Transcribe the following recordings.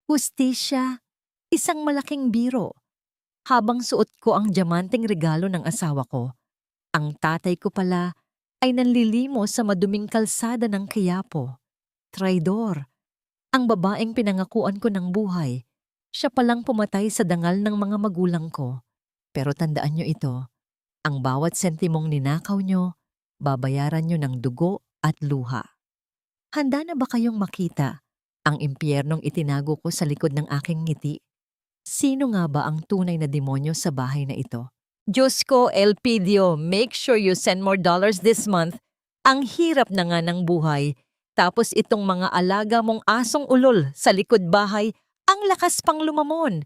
Hustisya, isang malaking biro. Habang suot ko ang diamanteng regalo ng asawa ko, ang tatay ko pala ay nanlilimos sa maduming kalsada ng Quiapo. Traidor. Ang babaeng pinangakuan ko ng buhay. Siya palang pumatay sa dangal ng mga magulang ko. Pero tandaan nyo ito, ang bawat sentimong ninakaw nyo, babayaran nyo ng dugo at luha. Handa na ba kayong makita ang impyernong itinago ko sa likod ng aking ngiti? Sino nga ba ang tunay na demonyo sa bahay na ito? Diyos ko, Elpidio, make sure you send more dollars this month. Ang hirap na nga ng buhay. Tapos itong mga alaga mong asong ulol sa likod bahay, ang lakas pang lumamon.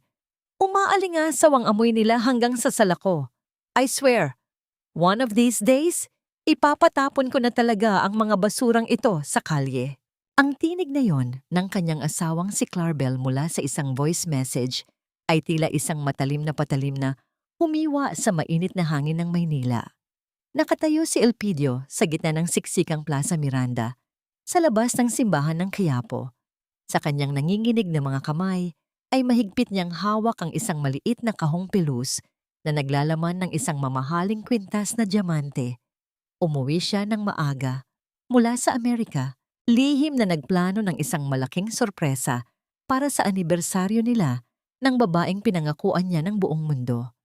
Umaalingasawang amoy nila hanggang sa salako. I swear, one of these days, ipapatapon ko na talaga ang mga basurang ito sa kalye. Ang tinig na yon ng kanyang asawang si Clarabel mula sa isang voice message ay tila isang matalim na patalim na humiwa sa mainit na hangin ng Maynila. Nakatayo si Elpidio sa gitna ng siksikang Plaza Miranda, sa labas ng simbahan ng Quiapo. Sa kanyang nanginginig na mga kamay, ay mahigpit niyang hawak ang isang maliit na kahong pilus na naglalaman ng isang mamahaling kwintas na diamante. Umuwi siya ng maaga mula sa Amerika, lihim na nagplano ng isang malaking sorpresa para sa anibersaryo nila ng babaeng pinangakuan niya ng buong mundo.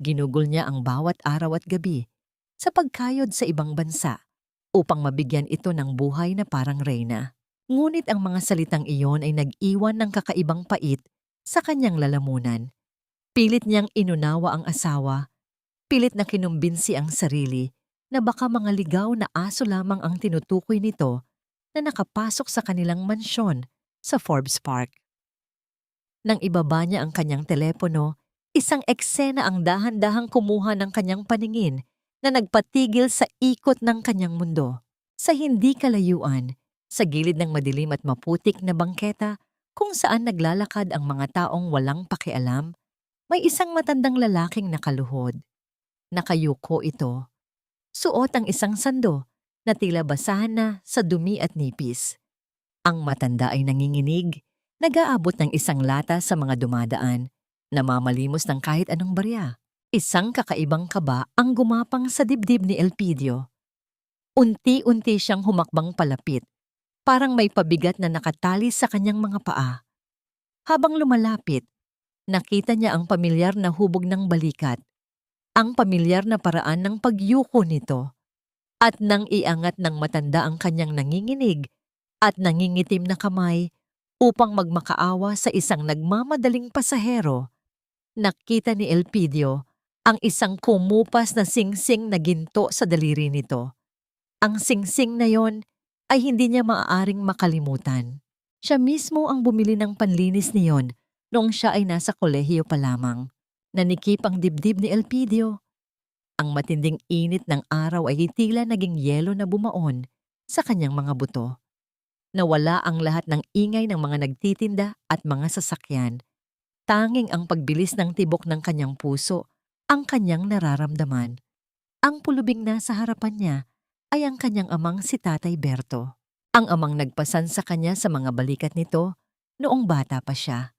Ginugol niya ang bawat araw at gabi sa pagkayod sa ibang bansa upang mabigyan ito ng buhay na parang reyna. Ngunit ang mga salitang iyon ay nag-iwan ng kakaibang pait sa kanyang lalamunan. Pilit niyang inunawa ang asawa, pilit na kinumbinsi ang sarili na baka mga ligaw na aso lamang ang tinutukoy nito na nakapasok sa kanilang mansyon sa Forbes Park. Nang ibaba niya ang kanyang telepono, isang eksena ang dahan-dahang kumuha ng kanyang paningin na nagpatigil sa ikot ng kanyang mundo. Sa hindi kalayuan, sa gilid ng madilim at maputik na bangketa kung saan naglalakad ang mga taong walang pakialam, may isang matandang lalaking nakaluhod. Nakayuko ito. Suot ang isang sando na tila basahan na sa dumi at nipis. Ang matanda ay nanginginig, nag-aabot ng isang lata sa mga dumadaan, namamalimos ng kahit anong barya. Isang kakaibang kaba ang gumapang sa dibdib ni Elpidio. Unti-unti siyang humakbang palapit, parang may pabigat na nakatali sa kanyang mga paa. Habang lumalapit, nakita niya ang pamilyar na hubog ng balikat, ang pamilyar na paraan ng pagyuko nito. At nang iangat ng matanda ang kanyang nanginginig at nangingitim na kamay upang magmakaawa sa isang nagmamadaling pasahero, nakita ni Elpidio ang isang kumupas na singsing na ginto sa daliri nito. Ang singsing na yon ay hindi niya maaaring makalimutan. Siya mismo ang bumili ng panlinis niyon noong siya ay nasa kolehiyo pa lamang. Nanikip ang dibdib ni Elpidio. Ang matinding init ng araw ay tila naging yelo na bumaon sa kanyang mga buto. Nawala ang lahat ng ingay ng mga nagtitinda at mga sasakyan. Tanging ang pagbilis ng tibok ng kanyang puso ang kanyang nararamdaman. Ang pulubing nasa harapan niya ay ang kanyang amang si Tatay Berto. Ang amang nagpasan sa kanya sa mga balikat nito noong bata pa siya.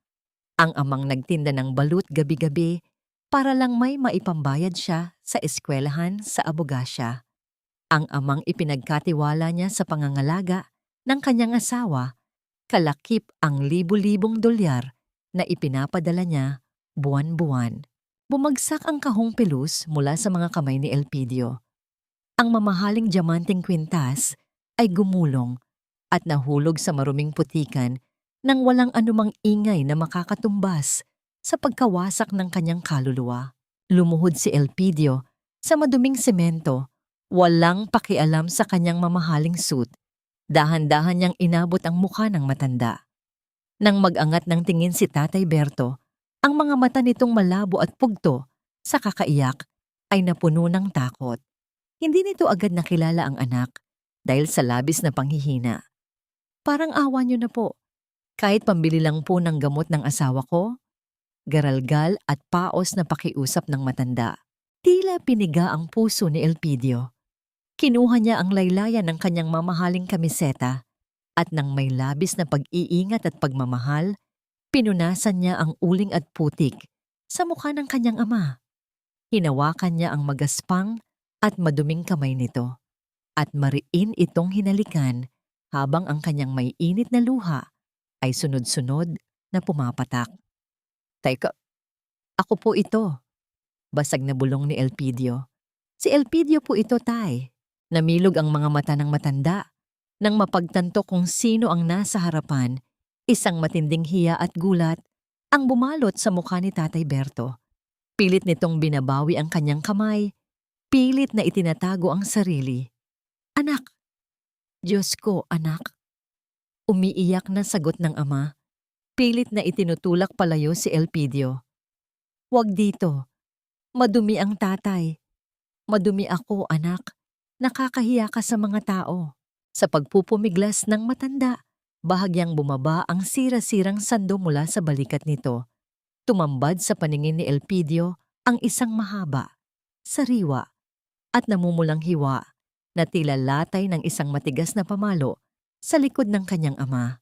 Ang amang nagtinda ng balut gabi-gabi para lang may maipambayad siya sa eskwelahan sa abogasya. Ang amang ipinagkatiwala niya sa pangangalaga ng kanyang asawa, kalakip ang libu-libong dolyar na ipinapadala niya buwan-buwan. Bumagsak ang kahong pelus mula sa mga kamay ni Elpidio. Ang mamahaling diamanteng kwintas ay gumulong at nahulog sa maruming putikan nang walang anumang ingay na makakatumbas sa pagkawasak ng kanyang kaluluwa. Lumuhod si Elpidio sa maduming semento, walang pakialam sa kanyang mamahaling suit. Dahan-dahan niyang inabot ang mukha ng matanda. Nang mag-angat ng tingin si Tatay Berto, ang mga mata nitong malabo at pugto sa kakaiyak ay napuno ng takot. Hindi nito agad nakilala ang anak dahil sa labis na panghihina. Parang awa niyo na po. Kahit pambili lang po ng gamot ng asawa ko, garalgal at paos na pakiusap ng matanda. Tila piniga ang puso ni Elpidio. Kinuha niya ang laylayan ng kanyang mamahaling kamiseta at nang may labis na pag-iingat at pagmamahal, Pinunasan niya ang uling at putik sa mukha ng kanyang ama. Hinawakan niya ang magaspang at maduming kamay nito at mariin itong hinalikan habang ang kanyang may init na luha ay sunod-sunod na pumapatak. Teka, ako po ito. Basag na bulong ni Elpidio. Si Elpidio po ito, tay. Namilog ang mga mata ng matanda nang mapagtanto kung sino ang nasa harapan. Isang matinding hiya at gulat ang bumalot sa mukha ni Tatay Berto. Pilit nitong binabawi ang kanyang kamay. Pilit na itinatago ang sarili. Anak! Diyos ko, anak! Umiiyak na sagot ng ama. Pilit na itinutulak palayo si Elpidio. Huwag dito. Madumi ang tatay. Madumi ako, anak. Nakakahiya ka sa mga tao. Sa pagpupumiglas ng matanda, bahagyang bumaba ang sira-sirang sando mula sa balikat nito. Tumambad sa paningin ni Elpidio ang isang mahaba, sariwa, at namumulang hiwa na tila latay ng isang matigas na pamalo sa likod ng kanyang ama.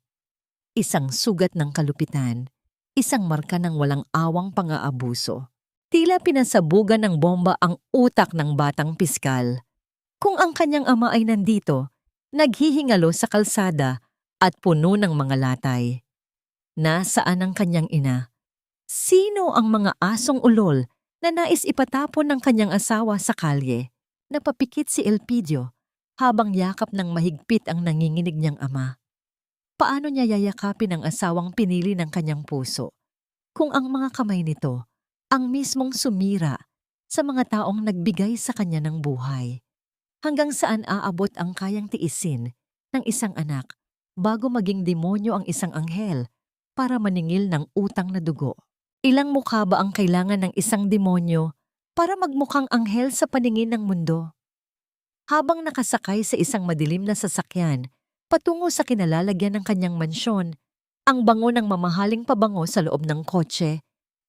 Isang sugat ng kalupitan, isang marka ng walang awang pang-aabuso. Tila pinasabugan ng bomba ang utak ng batang piskal. Kung ang kanyang ama ay nandito, naghihingalo sa kalsada at puno ng mga latay. Nasaan ang kanyang ina? Sino ang mga asong ulol na nais ipatapon ng kanyang asawa sa kalye? Napapikit si Elpidio habang yakap ng mahigpit ang nanginginig niyang ama. Paano niya yayakapin ang asawang pinili ng kanyang puso kung ang mga kamay nito ang mismong sumira sa mga taong nagbigay sa kanya ng buhay? Hanggang saan aabot ang kayang tiisin ng isang anak bago maging demonyo ang isang anghel para maningil ng utang na dugo? Ilang mukha ba ang kailangan ng isang demonyo para magmukhang anghel sa paningin ng mundo? Habang nakasakay sa isang madilim na sasakyan patungo sa kinalalagyan ng kanyang mansyon, ang bango ng mamahaling pabango sa loob ng kotse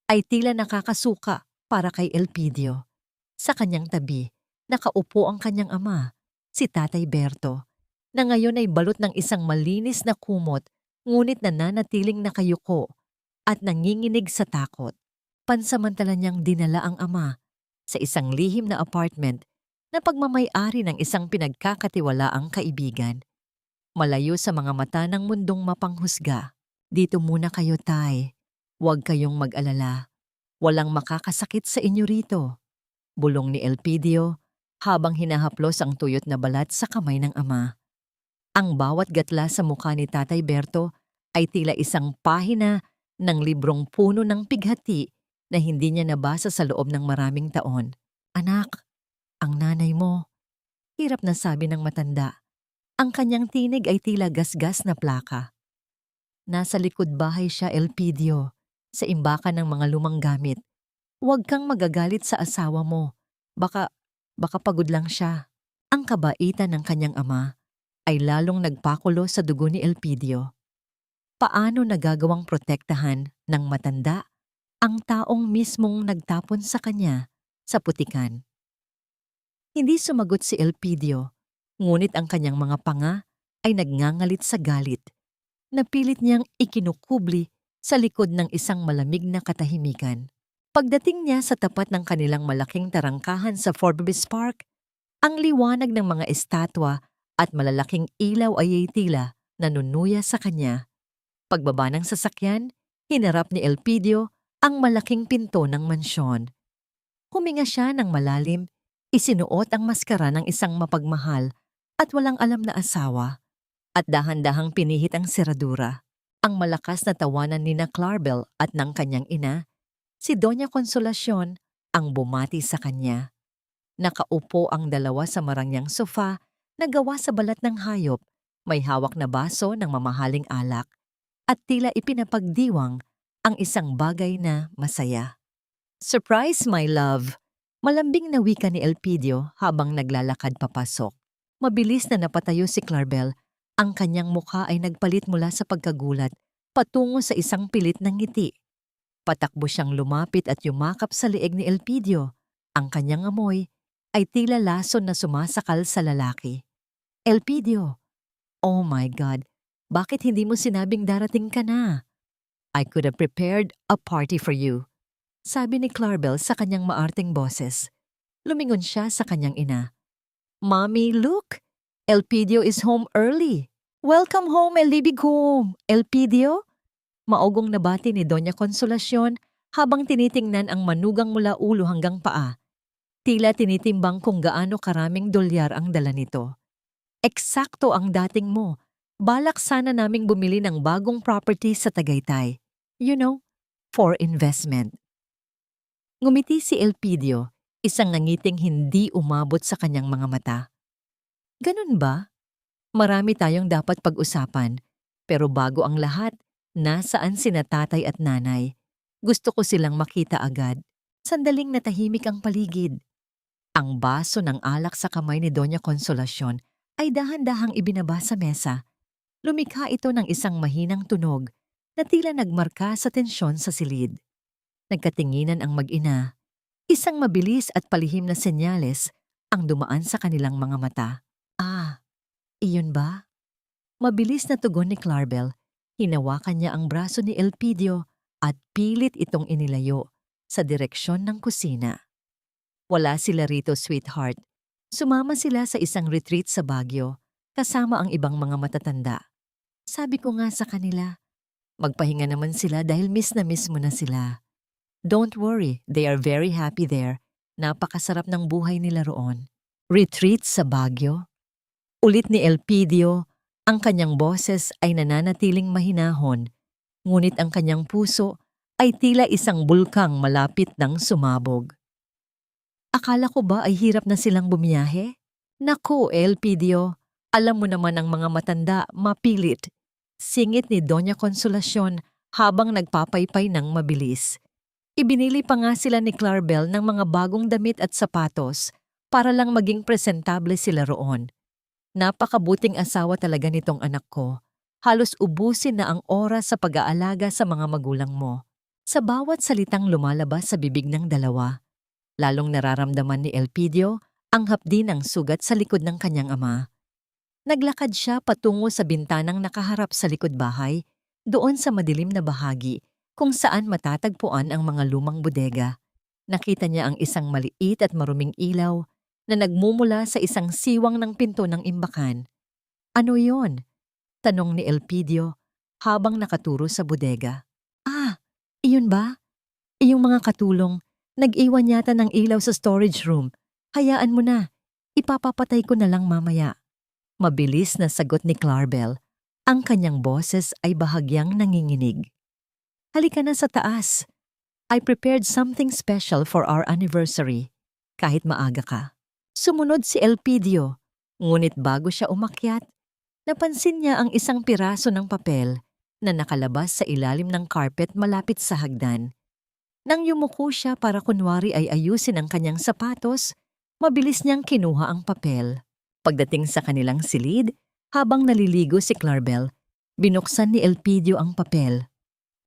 ay tila nakakasuka para kay Elpidio. Sa kanyang tabi, nakaupo ang kanyang ama, si Tatay Berto, na ngayon ay balot ng isang malinis na kumot ngunit nananatiling nakayuko at nanginginig sa takot. Pansamantala niyang dinala ang ama sa isang lihim na apartment na pagmamay-ari ng isang pinagkakatiwalaang kaibigan. Malayo sa mga mata ng mundong mapanghusga. Dito muna kayo, tay. Huwag kayong mag-alala. Walang makakasakit sa inyo rito. Bulong ni Elpidio habang hinahaplos ang tuyot na balat sa kamay ng ama. Ang bawat gatla sa mukha ni Tatay Berto ay tila isang pahina ng librong puno ng pighati na hindi niya nabasa sa loob ng maraming taon. Anak, ang nanay mo. Hirap na sabi ng matanda. Ang kanyang tinig ay tila gasgas na plaka. Nasa likod bahay siya, Elpidio, sa imbakan ng mga lumang gamit. Huwag kang magagalit sa asawa mo. Baka pagod lang siya. Ang kabaitan ng kanyang ama ay lalong nagpakulo sa dugo ni Elpidio. Paano nagagawang protektahan ng matanda ang taong mismong nagtapon sa kanya sa putikan? Hindi sumagot si Elpidio, ngunit ang kanyang mga panga ay nagngangalit sa galit. Napilit niyang ikinukubli sa likod ng isang malamig na katahimikan. Pagdating niya sa tapat ng kanilang malaking tarangkahan sa Forbes Park, ang liwanag ng mga estatwa at malalaking ilaw ay tila nanunuya sa kanya. Pagbaba ng sasakyan, hinarap ni Elpidio ang malaking pinto ng mansyon. Huminga siya ng malalim, isinuot ang maskara ng isang mapagmahal at walang alam na asawa, at dahan-dahang pinihit ang seradura. Ang malakas na tawanan ni na Clarabel at ng kanyang ina, si Doña Consolacion, ang bumati sa kanya. Nakaupo ang dalawa sa marangyang sofa na gawa sa balat ng hayop, may hawak na baso ng mamahaling alak, at tila ipinapagdiwang ang isang bagay na masaya. Surprise, my love! Malambing na wika ni Elpidio habang naglalakad papasok. Mabilis na napatayo si Clarabel. Ang kanyang mukha ay nagpalit mula sa pagkagulat patungo sa isang pilit ng ngiti. Patakbo siyang lumapit at yumakap sa leeg ni Elpidio. Ang kanyang amoy ay tila lason na sumasakal sa lalaki. Elpidio! Oh my God! Bakit hindi mo sinabing darating ka na? I could have prepared a party for you. Sabi ni Clarabel sa kanyang maarteng boses. Lumingon siya sa kanyang ina. Mommy, look! Elpidio is home early. Welcome home, Elibig home! Elpidio? Maugong nabati ni Doña Consolacion habang tinitingnan ang manugang mula ulo hanggang paa. Tila tinitimbang kung gaano karaming dolyar ang dala nito. Eksakto ang dating mo. Balak sana naming bumili ng bagong property sa Tagaytay. You know, for investment. Ngumiti si Elpidio, isang nangiting hindi umabot sa kanyang mga mata. Ganun ba? Marami tayong dapat pag-usapan, pero bago ang lahat, nasaan sina tatay at nanay? Gusto ko silang makita agad. Sandaling natahimik ang paligid. Ang baso ng alak sa kamay ni Doña Consolacion ay dahan-dahang ibinaba sa mesa. Lumikha ito ng isang mahinang tunog na tila nagmarka sa tensyon sa silid. Nagkatinginan ang mag-ina. Isang mabilis at palihim na senyales ang dumaan sa kanilang mga mata. Ah, iyon ba? Mabilis na tugon ni Clarabel. Hinawakan niya ang braso ni Elpidio at pilit itong inilayo sa direksyon ng kusina. Wala sila rito, sweetheart. Sumama sila sa isang retreat sa Baguio kasama ang ibang mga matatanda. Sabi ko nga sa kanila, magpahinga naman sila dahil miss na miss mo na sila. Don't worry, they are very happy there. Napakasarap ng buhay nila roon. Retreat sa Baguio? Ulit ni Elpidio, ang kanyang boses ay nananatiling mahinahon, ngunit ang kanyang puso ay tila isang bulkang malapit ng sumabog. Akala ko ba ay hirap na silang bumiyahe? Naku, Elpidio, alam mo naman ang mga matanda mapilit. Singit ni Doña Consolacion habang nagpapaypay ng mabilis. Ibinili pa nga sila ni Clarabel ng mga bagong damit at sapatos para lang maging presentable sila roon. Napakabuting asawa talaga nitong anak ko. Halos ubusin na ang oras sa pag-aalaga sa mga magulang mo. Sa bawat salitang lumalabas sa bibig ng dalawa, lalong nararamdaman ni Elpidio ang hapdi ng sugat sa likod ng kanyang ama. Naglakad siya patungo sa bintanang nakaharap sa likod bahay, doon sa madilim na bahagi kung saan matatagpuan ang mga lumang bodega. Nakita niya ang isang maliit at maruming ilaw na nagmumula sa isang siwang ng pinto ng imbakan. Ano yon? Tanong ni Elpidio habang nakaturo sa bodega. Ah, iyon ba? Iyong mga katulong, nag-iwan yata ng ilaw sa storage room. Hayaan mo na, ipapapatay ko na lang mamaya. Mabilis na sagot ni Clarabel. Ang kanyang boses ay bahagyang nanginginig. Halika na sa taas. I prepared something special for our anniversary. Kahit maaga ka. Sumunod si Elpidio, ngunit bago siya umakyat, napansin niya ang isang piraso ng papel na nakalabas sa ilalim ng carpet malapit sa hagdan. Nang yumuko siya para kunwari ay ayusin ang kanyang sapatos, mabilis niyang kinuha ang papel. Pagdating sa kanilang silid, habang naliligo si Clarabel, binuksan ni Elpidio ang papel.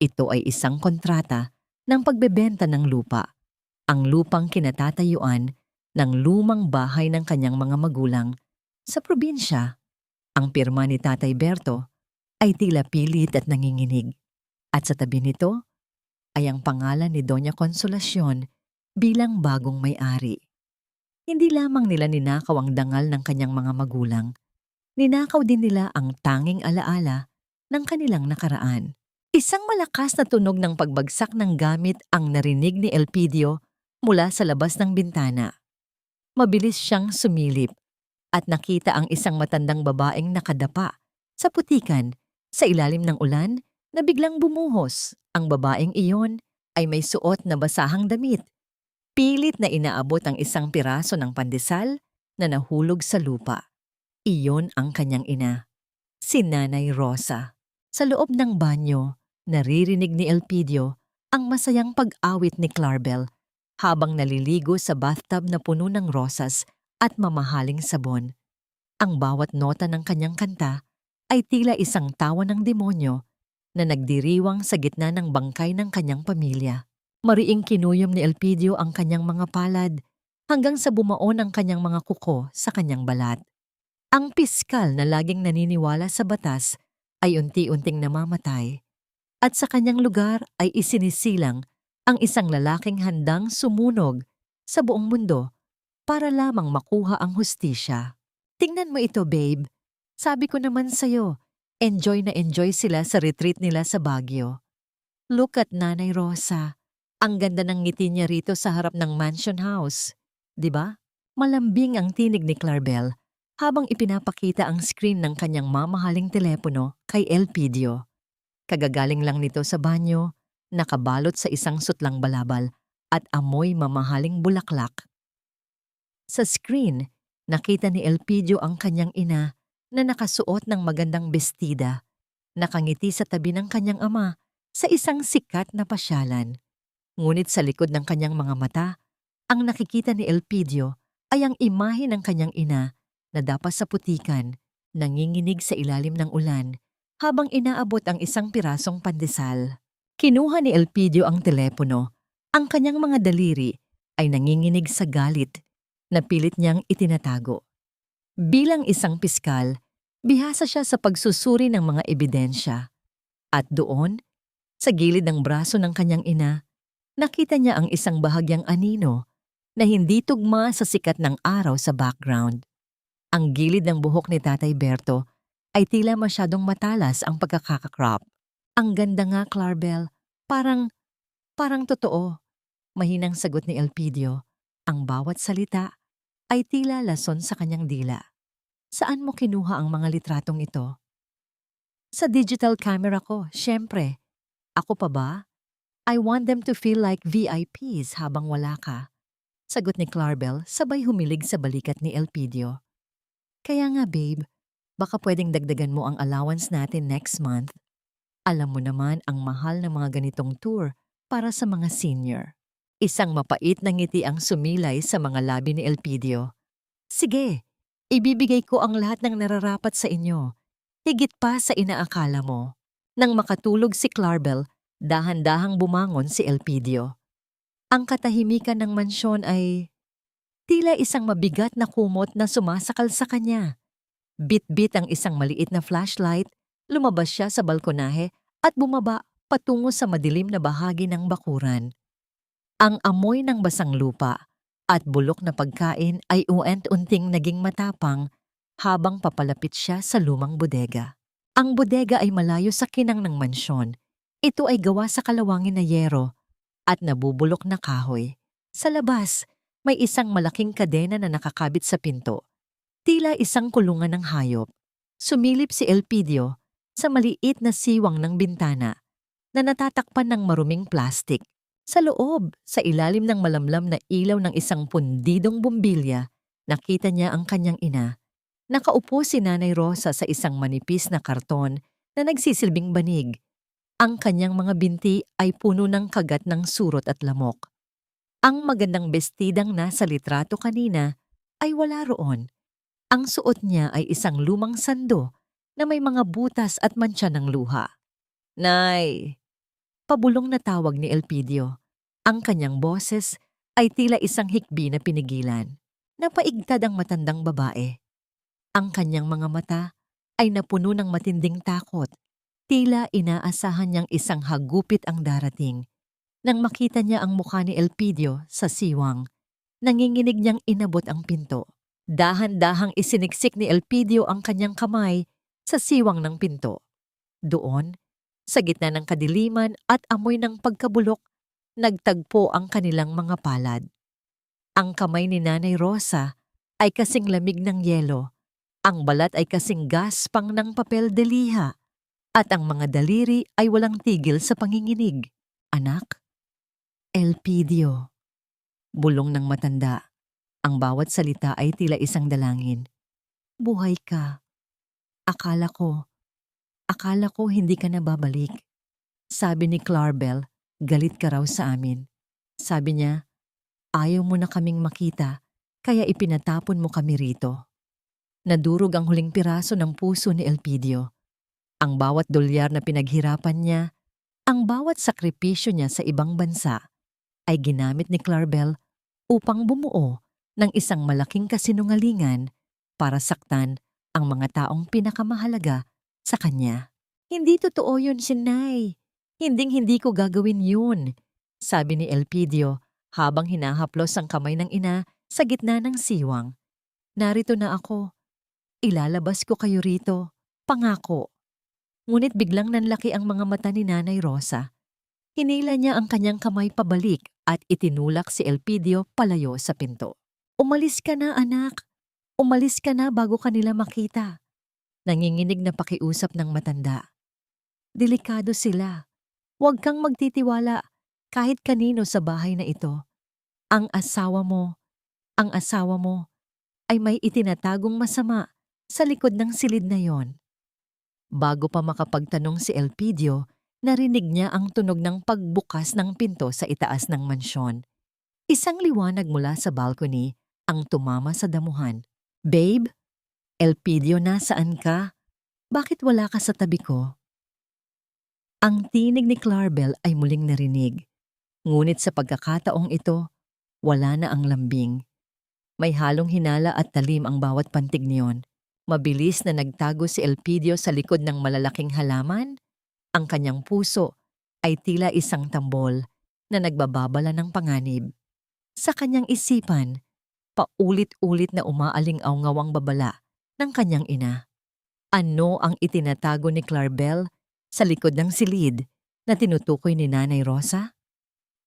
Ito ay isang kontrata ng pagbebenta ng lupa. Ang lupang kinatatayuan ng lumang bahay ng kanyang mga magulang sa probinsya. Ang pirma ni Tatay Berto ay tila pilit at nanginginig. At sa tabi nito ay ang pangalan ni Doña Consolacion bilang bagong may-ari. Hindi lamang nila ninakaw ang dangal ng kanyang mga magulang, ninakaw din nila ang tanging alaala ng kanilang nakaraan. Isang malakas na tunog ng pagbagsak ng gamit ang narinig ni Elpidio mula sa labas ng bintana. Mabilis siyang sumilip at nakita ang isang matandang babaeng nakadapa sa putikan sa ilalim ng ulan na biglang bumuhos. Ang babaeng iyon ay may suot na basahang damit. Pilit na inaabot ang isang piraso ng pandesal na nahulog sa lupa. Iyon ang kanyang ina, si Nanay Rosa. Sa loob ng banyo, naririnig ni Elpidio ang masayang pag-awit ni Clarabel habang naliligo sa bathtub na puno ng rosas at mamahaling sabon. Ang bawat nota ng kanyang kanta ay tila isang tawa ng demonyo na nagdiriwang sa gitna ng bangkay ng kanyang pamilya. Mariing kinuyom ni Elpidio ang kanyang mga palad hanggang sa bumaon ang kanyang mga kuko sa kanyang balat. Ang piskal na laging naniniwala sa batas ay unti-unting namamatay. At sa kanyang lugar ay isinisilang ang isang lalaking handang sumunog sa buong mundo para lamang makuha ang hustisya. Tingnan mo ito, babe. Sabi ko naman sa'yo, enjoy na enjoy sila sa retreat nila sa Baguio. Look at Nanay Rosa. Ang ganda ng ngiti niya rito sa harap ng mansion house. 'Di ba? Malambing ang tinig ni Clarabel habang ipinapakita ang screen ng kanyang mamahaling telepono kay Elpidio. Kagagaling lang nito sa banyo, nakabalot sa isang sutlang balabal at amoy mamahaling bulaklak. Sa screen, nakita ni Elpidio ang kanyang ina na nakasuot ng magandang bestida, nakangiti sa tabi ng kanyang ama sa isang sikat na pasyalan. Ngunit sa likod ng kanyang mga mata, ang nakikita ni Elpidio ay ang imahe ng kanyang ina na dapas sa putikan, nanginginig sa ilalim ng ulan habang inaabot ang isang pirasong pandesal. Kinuha ni Elpidio ang telepono. Ang kanyang mga daliri ay nanginginig sa galit na pilit niyang itinatago. Bilang isang piskal, bihasa siya sa pagsusuri ng mga ebidensya. At doon, sa gilid ng braso ng kanyang ina, nakita niya ang isang bahagyang anino na hindi tugma sa sikat ng araw sa background. Ang gilid ng buhok ni Tatay Berto ay tila masyadong matalas ang pagkakakrop. Ang ganda nga, Clarabel. Parang totoo. Mahinang sagot ni Elpidio. Ang bawat salita ay tila lason sa kanyang dila. Saan mo kinuha ang mga litratong ito? Sa digital camera ko, syempre. Ako pa ba? I want them to feel like VIPs habang wala ka. Sagot ni Clarabel sabay humilig sa balikat ni Elpidio. Kaya nga babe, baka pwedeng dagdagan mo ang allowance natin next month. Alam mo naman ang mahal ng mga ganitong tour para sa mga senior. Isang mapait na ngiti ang sumilay sa mga labi ni Elpidio. Sige, ibibigay ko ang lahat ng nararapat sa inyo. Higit pa sa inaakala mo. Nang makatulog si Clarabel, dahan-dahang bumangon si Elpidio. Ang katahimikan ng mansyon ay tila isang mabigat na kumot na sumasakal sa kanya. Bit-bit ang isang maliit na flashlight, lumabas siya sa balkonahe at bumaba patungo sa madilim na bahagi ng bakuran. Ang amoy ng basang lupa at bulok na pagkain ay uent-unting naging matapang habang papalapit siya sa lumang bodega. Ang bodega ay malayo sa kinang ng mansyon. Ito ay gawa sa kalawangin na yero at nabubulok na kahoy. Sa labas, may isang malaking kadena na nakakabit sa pinto. Tila isang kulungan ng hayop. Sumilip si Elpidio sa maliit na siwang ng bintana na natatakpan ng maruming plastik. Sa loob, sa ilalim ng malamlam na ilaw ng isang pundidong bumbilya, nakita niya ang kanyang ina. Nakaupo si Nanay Rosa sa isang manipis na karton na nagsisilbing banig. Ang kanyang mga binti ay puno ng kagat ng surot at lamok. Ang magandang bestidang nasa litrato kanina ay wala roon. Ang suot niya ay isang lumang sando na may mga butas at mantsa ng luha. Nay! Pabulong na tawag ni Elpidio. Ang kanyang boses ay tila isang hikbi na pinigilan. Napaigtad ang matandang babae. Ang kanyang mga mata ay napuno ng matinding takot. Tila inaasahan niyang isang hagupit ang darating. Nang makita niya ang mukha ni Elpidio sa siwang, nanginginig niyang inabot ang pinto. Dahan-dahang isiniksik ni Elpidio ang kanyang kamay sa siwang ng pinto. Doon, sa gitna ng kadiliman at amoy ng pagkabulok, nagtagpo ang kanilang mga palad. Ang kamay ni Nanay Rosa ay kasing lamig ng yelo. Ang balat ay kasing gaspang ng papel de liha at ang mga daliri ay walang tigil sa panginginig. Anak? Elpidio. Bulong ng matanda. Ang bawat salita ay tila isang dalangin. Buhay ka. Akala ko hindi ka na babalik. Sabi ni Clarabel, galit ka raw sa amin. Sabi niya, ayaw mo na kaming makita, kaya ipinatapon mo kami rito. Nadurog ang huling piraso ng puso ni Elpidio. Ang bawat dolyar na pinaghirapan niya, ang bawat sakripisyo niya sa ibang bansa, ay ginamit ni Clarabel upang bumuo ng isang malaking kasinungalingan para saktan ang mga taong pinakamahalaga sa kanya. Hindi totoo yun, Sinay. Hinding-hindi ko gagawin yun, sabi ni Elpidio habang hinahaplos ang kamay ng ina sa gitna ng siwang. Narito na ako. Ilalabas ko kayo rito. Pangako. Ngunit biglang nanlaki ang mga mata ni Nanay Rosa. Hinila niya ang kanyang kamay pabalik at itinulak si Elpidio palayo sa pinto. Umalis ka na, anak. Umalis ka na bago kanila makita. Nanginginig na pakiusap ng matanda. Delikado sila. Huwag kang magtitiwala kahit kanino sa bahay na ito. Ang asawa mo ay may itinatagong masama sa likod ng silid na yon. Bago pa makapagtanong si Elpidio, narinig niya ang tunog ng pagbukas ng pinto sa itaas ng mansyon. Isang liwanag mula sa balcony ang tumama sa damuhan. Babe, Elpidio, nasaan ka? Bakit wala ka sa tabi ko? Ang tinig ni Clarabel ay muling narinig. Ngunit sa pagkakataong ito, wala na ang lambing. May halong hinala at talim ang bawat pantig niyon. Mabilis na nagtago si Elpidio sa likod ng malalaking halaman. Ang kanyang puso ay tila isang tambol na nagbababala ng panganib. Sa kanyang isipan, paulit-ulit na umaaling-awngaw ang babala ng kanyang ina. Ano ang itinatago ni Clarabel sa likod ng silid na tinutukoy ni Nanay Rosa?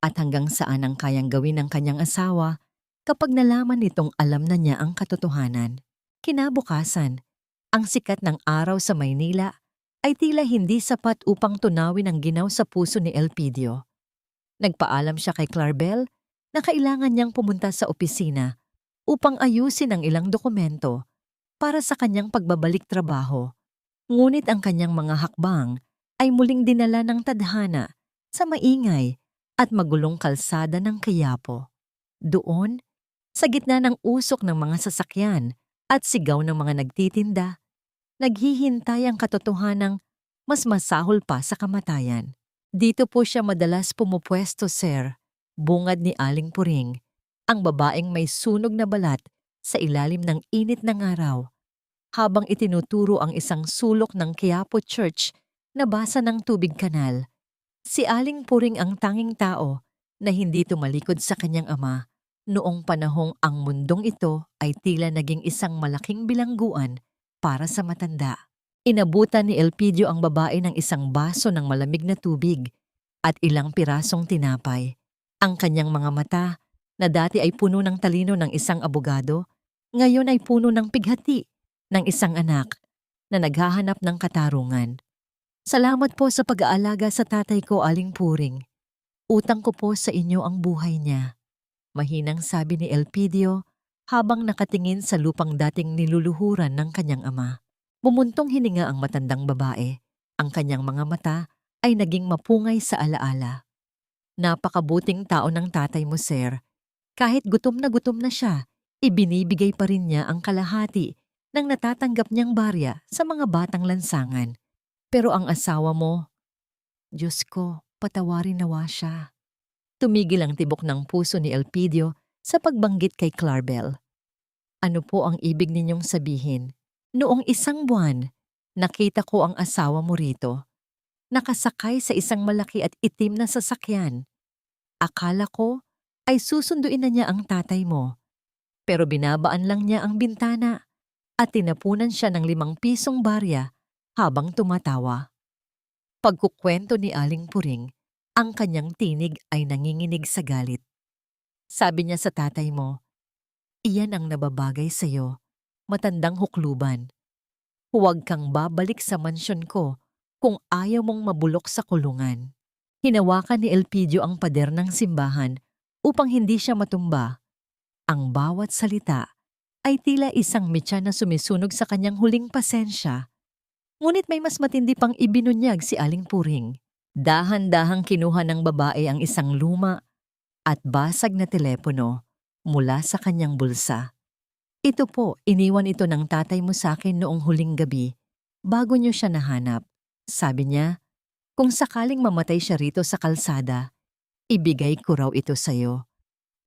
At hanggang saan ang kayang gawin ng kanyang asawa kapag nalaman nitong alam na niya ang katotohanan? Kinabukasan, ang sikat ng araw sa Maynila ay tila hindi sapat upang tunawin ang ginaw sa puso ni Elpidio. Nagpaalam siya kay Clarabel na kailangan niyang pumunta sa opisina upang ayusin ang ilang dokumento para sa kanyang pagbabalik trabaho. Ngunit ang kanyang mga hakbang ay muling dinala ng tadhana sa maingay at magulong kalsada ng Quiapo. Doon, sa gitna ng usok ng mga sasakyan at sigaw ng mga nagtitinda, naghihintay ang katotohanang mas masahol pa sa kamatayan. Dito po siya madalas pumupwesto, sir, bungad ni Aling Puring, ang babaeng may sunog na balat sa ilalim ng init ng araw, habang itinuturo ang isang sulok ng Quiapo Church na basa ng tubig kanal. Si Aling Puring ang tanging tao na hindi tumalikod sa kanyang ama noong panahong ang mundong ito ay tila naging isang malaking bilangguan para sa matanda. Inabutan ni Elpidio ang babae ng isang baso ng malamig na tubig at ilang pirasong tinapay. Ang kanyang mga mata, na dati ay puno ng talino ng isang abogado, ngayon ay puno ng pighati ng isang anak na naghahanap ng katarungan. Salamat po sa pag-aalaga sa tatay ko, Aling Puring. Utang ko po sa inyo ang buhay niya. Mahinang sabi ni Elpidio habang nakatingin sa lupang dating niluluhuran ng kanyang ama. Bumuntong hininga ang matandang babae. Ang kanyang mga mata ay naging mapungay sa alaala. Napakabuting tao ng tatay mo, sir. Kahit gutom na siya, ibinibigay pa rin niya ang kalahati ng natatanggap niyang barya sa mga batang lansangan. Pero ang asawa mo, Diyos ko, patawarin nawa siya. Tumigil ang tibok ng puso ni Elpidio sa pagbanggit kay Clarabel. Ano po ang ibig ninyong sabihin? Noong isang buwan, nakita ko ang asawa mo rito. Nakasakay sa isang malaki at itim na sasakyan. Akala ko ay susunduin na niya ang tatay mo. Pero binabaan lang niya ang bintana at tinapunan siya ng 5 pisong barya habang tumatawa. Pagkukwento ni Aling Puring, ang kanyang tinig ay nanginginig sa galit. Sabi niya sa tatay mo, iyan ang nababagay sa'yo, matandang hukluban. Huwag kang babalik sa mansyon ko kung ayaw mong mabulok sa kulungan. Hinawakan ni Elpidio ang pader ng simbahan upang hindi siya matumba. Ang bawat salita ay tila isang mitya na sumisunog sa kanyang huling pasensya. Ngunit may mas matindi pang ibinunyag si Aling Puring. Dahan-dahang kinuha ng babae ang isang luma at basag na telepono mula sa kanyang bulsa. Ito po, iniwan ito ng tatay mo sa akin noong huling gabi bago niyo siya nahanap. Sabi niya, kung sakaling mamatay siya rito sa kalsada, ibigay ko raw ito sa'yo.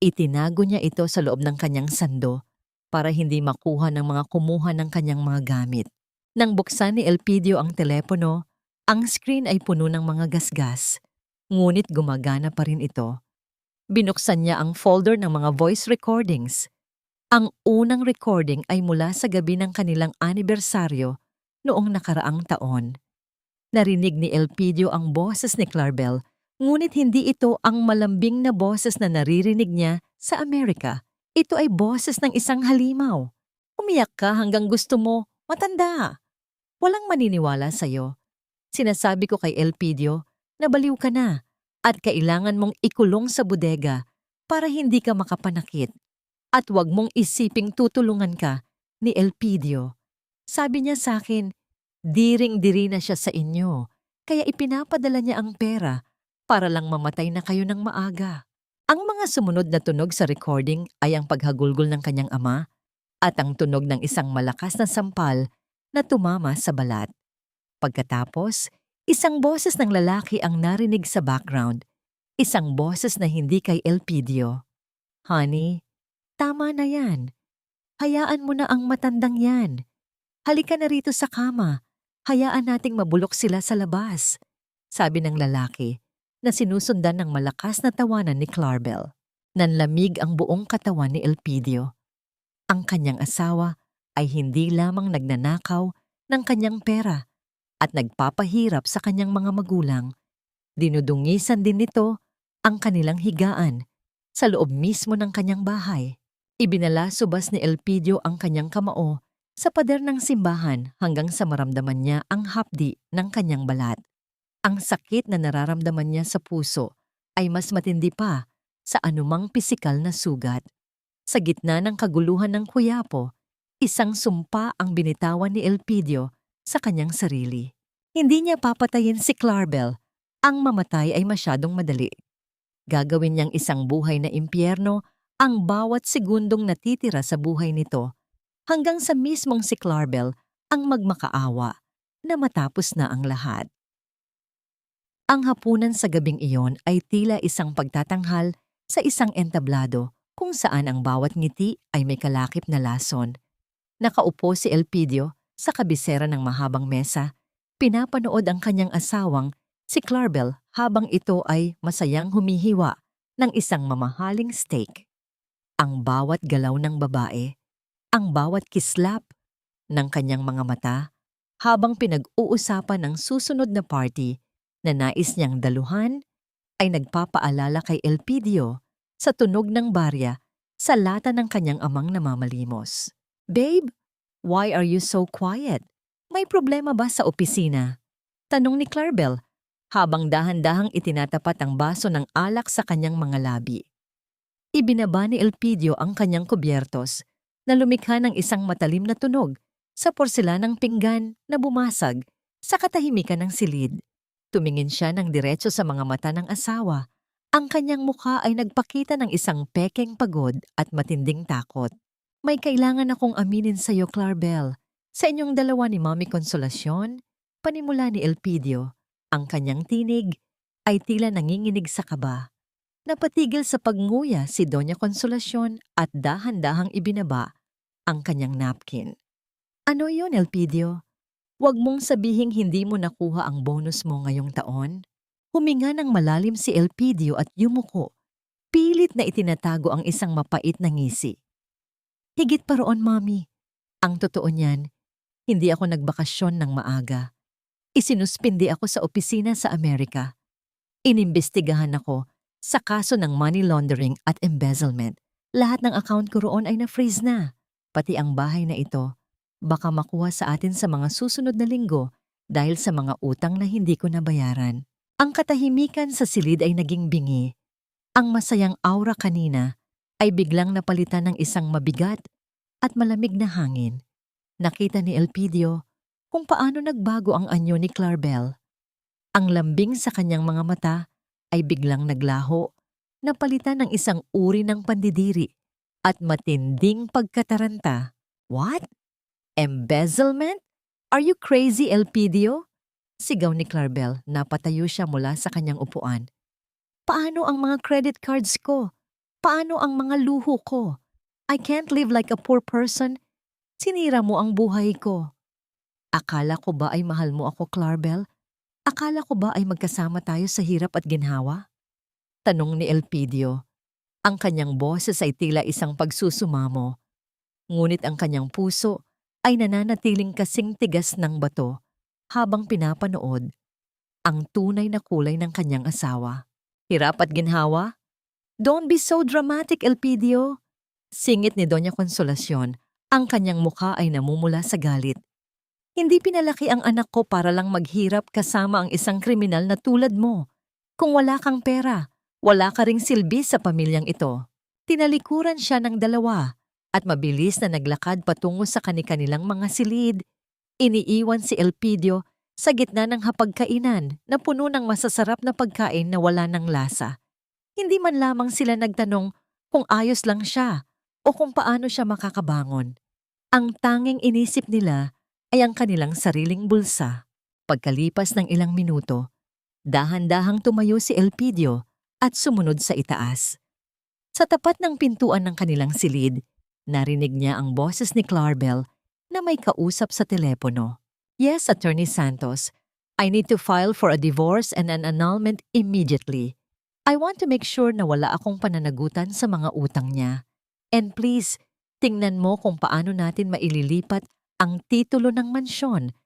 Itinago niya ito sa loob ng kanyang sando para hindi makuha ng mga kumuha ng kanyang mga gamit. Nang buksan ni Elpidio ang telepono, Ang screen ay puno ng mga gasgas, ngunit gumagana pa rin ito. Binuksan niya ang folder ng mga voice recordings. Ang unang recording ay mula sa gabi ng kanilang anibersaryo noong nakaraang taon. Narinig ni Elpidio ang boses ni Clarabel, ngunit hindi ito ang malambing na boses na naririnig niya sa Amerika. Ito ay boses ng isang halimaw. Umiyak ka hanggang gusto mo, matanda. Walang maniniwala sa'yo. Sinasabi ko kay Elpidio na baliw ka na at kailangan mong ikulong sa bodega para hindi ka makapanakit. At huwag mong isiping tutulungan ka ni Elpidio. Sabi niya sa akin, diring-diri na siya sa inyo, kaya ipinapadala niya ang pera para lang mamatay na kayo ng maaga. Ang mga sumunod na tunog sa recording ay ang paghagulgol ng kanyang ama at ang tunog ng isang malakas na sampal na tumama sa balat. Pagkatapos, isang boses ng lalaki ang narinig sa background, isang boses na hindi kay Elpidio. Honey, tama na yan. Hayaan mo na ang matandang yan. Halika na rito sa kama. Hayaan nating mabulok sila sa labas. Sabi ng lalaki na sinusundan ng malakas na tawanan ni Clarabel. Nanlamig ang buong katawan ni Elpidio. Ang kanyang asawa ay hindi lamang nagnanakaw ng kanyang pera at nagpapahirap sa kanyang mga magulang. Dinudungisan din nito ang kanilang higaan sa loob mismo ng kanyang bahay. Ibinalasubas ni Elpidio ang kanyang kamao sa pader ng simbahan hanggang sa maramdaman niya ang hapdi ng kanyang balat. Ang sakit na nararamdaman niya sa puso ay mas matindi pa sa anumang pisikal na sugat. Sa gitna ng kaguluhan ng Quiapo, isang sumpa ang binitawan ni Elpidio sa kanyang sarili. Hindi niya papatayin si Clarabel. Ang mamatay ay masyadong madali. Gagawin niyang isang buhay na impyerno ang bawat segundong natitira sa buhay nito hanggang sa mismong si Clarabel ang magmakaawa na matapos na ang lahat. Ang hapunan sa gabing iyon ay tila isang pagtatanghal sa isang entablado kung saan ang bawat ngiti ay may kalakip na lason. Nakaupo si Elpidio sa kabisera ng mahabang mesa, pinapanood ang kanyang asawang si Clarabel habang ito ay masayang humihiwa ng isang mamahaling steak. Ang bawat galaw ng babae, ang bawat kislap ng kanyang mga mata habang pinag-uusapan ng susunod na party na nais niyang daluhan ay nagpapaalala kay Elpidio sa tunog ng barya sa lata ng kanyang amang namamalimos. Babe, why are you so quiet? May problema ba sa opisina? Tanong ni Clarabel habang dahan-dahang itinatapat ang baso ng alak sa kanyang mga labi. Ibinaba ni Elpidio ang kanyang kubyertos na lumikha ng isang matalim na tunog sa porselanang pinggan na bumasag sa katahimikan ng silid. Tumingin siya ng diretso sa mga mata ng asawa. Ang kanyang mukha ay nagpakita ng isang pekeng pagod at matinding takot. May kailangan akong aminin sa iyo, Clarabel. Sa inyong dalawa ni Mami Consolacion, panimula ni Elpidio, ang kanyang tinig ay tila nanginginig sa kaba. Napatigil sa pagnguya si Doña Consolacion at dahan-dahang ibinaba ang kanyang napkin. Ano yon, Elpidio? Huwag mong sabihing hindi mo nakuha ang bonus mo ngayong taon. Huminga ng malalim si Elpidio at yumuko. Pilit na itinatago ang isang mapait na ngisi. Higit pa roon, Mami. Ang totoo niyan, hindi ako nagbakasyon ng maaga. Isinuspindi ako sa opisina sa Amerika. Inimbestigahan ako sa kaso ng money laundering at embezzlement. Lahat ng account ko roon ay na-freeze na. Pati ang bahay na ito, baka makuha sa atin sa mga susunod na linggo dahil sa mga utang na hindi ko nabayaran. Ang katahimikan sa silid ay naging bingi. Ang masayang aura kanina ay biglang napalitan ng isang mabigat at malamig na hangin. Nakita ni Elpidio kung paano nagbago ang anyo ni Clarabel. Ang lambing sa kanyang mga mata ay biglang naglaho, napalitan ng isang uri ng pandidiri at matinding pagkataranta. What? Embezzlement? Are you crazy, Elpidio? Sigaw ni Clarabel, napatayo siya mula sa kanyang upuan. Paano ang mga credit cards ko? Paano ang mga luho ko? I can't live like a poor person. Sinira mo ang buhay ko. Akala ko ba ay mahal mo ako, Clarabel? Akala ko ba ay magkasama tayo sa hirap at ginhawa? Tanong ni Elpidio. Ang kanyang boses ay tila isang pagsusumamo, ngunit ang kanyang puso ay nananatiling kasing tigas ng bato habang pinapanood ang tunay na kulay ng kanyang asawa. Hirap at ginhawa? Don't be so dramatic, Elpidio. Singit ni Doña Consolacion, ang kanyang mukha ay namumula sa galit. Hindi pinalaki ang anak ko para lang maghirap kasama ang isang kriminal na tulad mo. Kung wala kang pera, wala ka ring silbi sa pamilyang ito. Tinalikuran siya ng dalawa at mabilis na naglakad patungo sa kani-kanilang mga silid. Iniiwan si Elpidio sa gitna ng hapagkainan na puno ng masasarap na pagkain na wala ng lasa. Hindi man lamang sila nagtanong kung ayos lang siya o kung paano siya makakabangon. Ang tanging inisip nila ay ang kanilang sariling bulsa. Pagkalipas ng ilang minuto, dahan-dahang tumayo si Elpidio at sumunod sa itaas. Sa tapat ng pintuan ng kanilang silid, narinig niya ang boses ni Clarabel na may kausap sa telepono. Yes, Attorney Santos. I need to file for a divorce and an annulment immediately. I want to make sure na wala akong pananagutan sa mga utang niya. And please, tingnan mo kung paano natin maililipat ang titulo ng mansyon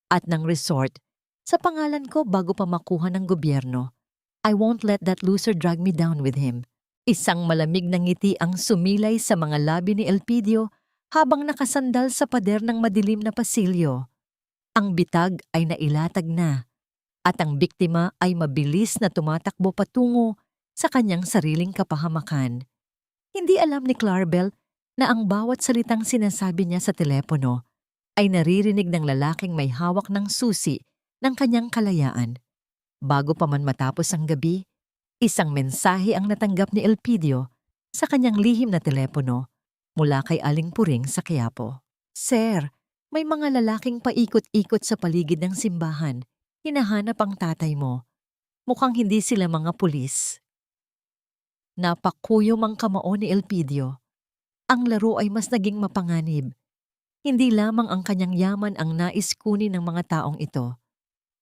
at ng resort sa pangalan ko bago pa makuha ng gobyerno. I won't let that loser drag me down with him. Isang malamig na ngiti ang sumilay sa mga labi ni Elpidio habang nakasandal sa pader ng madilim na pasilyo. Ang bitag ay nailatag na at ang biktima ay mabilis na tumatakbo patungo sa kanyang sariling kapahamakan. Hindi alam ni Clarabel na ang bawat salitang sinasabi niya sa telepono ay naririnig ng lalaking may hawak ng susi ng kanyang kalayaan. Bago pa man matapos ang gabi, isang mensahe ang natanggap ni Elpidio sa kanyang lihim na telepono mula kay Aling Puring sa Quiapo. Sir, may mga lalaking paikot-ikot sa paligid ng simbahan. Hinahanap ang tatay mo. Mukhang hindi sila mga pulis. Napakuyom ang kamao ni Elpidio. Ang laro ay mas naging mapanganib. Hindi lamang ang kanyang yaman ang nais kunin ng mga taong ito.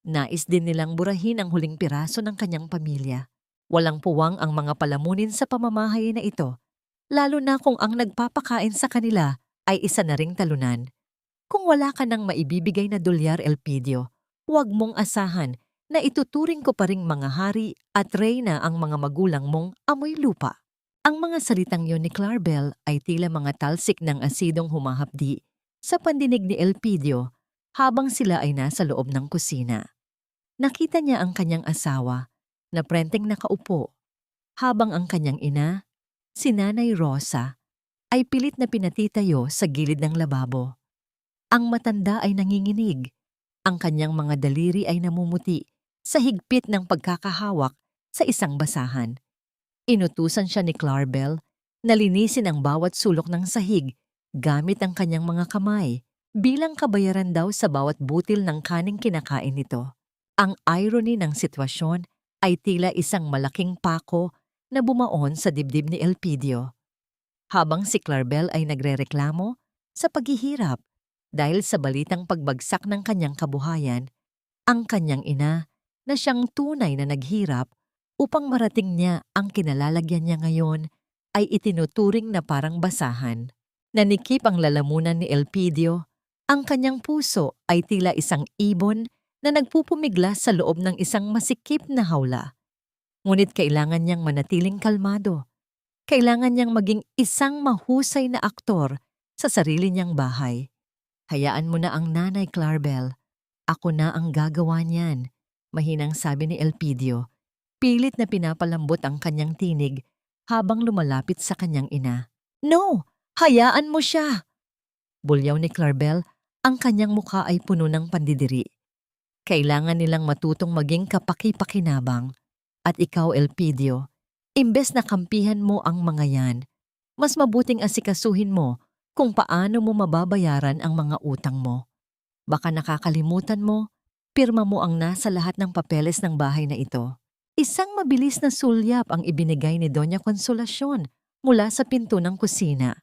Nais din nilang burahin ang huling piraso ng kanyang pamilya. Walang puwang ang mga palamunin sa pamamahay na ito, lalo na kung ang nagpapakain sa kanila ay isa na ring talunan. Kung wala ka nang maibibigay na dolyar, Elpidio, huwag mong asahan na ituturing ko pa ring mga hari at reyna ang mga magulang mong amoy lupa. Ang mga salitang yon ni Clarabel ay tila mga talsik ng asidong humahapdi sa pandinig ni Elpidio habang sila ay nasa loob ng kusina. Nakita niya ang kanyang asawa na prenteng nakaupo habang ang kanyang ina, si Nanay Rosa, ay pilit na pinatitayo sa gilid ng lababo. Ang matanda ay nanginginig, ang kanyang mga daliri ay namumuti sa higpit ng pagkakahawak sa isang basahan. Inutusan siya ni Clarabel na linisin ang bawat sulok ng sahig gamit ang kanyang mga kamay bilang kabayaran daw sa bawat butil ng kaning kinakain nito. Ang irony ng sitwasyon ay tila isang malaking pako na bumaon sa dibdib ni Elpidio. Habang si Clarabel ay nagrereklamo sa paghihirap dahil sa balitang pagbagsak ng kanyang kabuhayan, ang kanyang ina na siyang tunay na naghirap upang marating niya ang kinalalagyan niya ngayon ay itinuturing na parang basahan. Nanikip ang lalamunan ni Elpidio. Ang kanyang puso ay tila isang ibon na nagpupumigla sa loob ng isang masikip na hawla. Ngunit kailangan niyang manatiling kalmado. Kailangan niyang maging isang mahusay na aktor sa sarili niyang bahay. Hayaan mo na ang nanay, Clarabel. Ako na ang gagawa niyan, mahinang sabi ni Elpidio. Pilit na pinapalambot ang kanyang tinig habang lumalapit sa kanyang ina. No! Hayaan mo siya! Bulyaw ni Clarabel, ang kanyang mukha ay puno ng pandidiri. Kailangan nilang matutong maging kapaki-pakinabang. At ikaw, Elpidio, imbes na kampihan mo ang mga yan, mas mabuting asikasuhin mo kung paano mo mababayaran ang mga utang mo. Baka nakakalimutan mo, pirma mo ang nasa lahat ng papeles ng bahay na ito. Isang mabilis na sulyap ang ibinigay ni Doña Consolacion mula sa pinto ng kusina.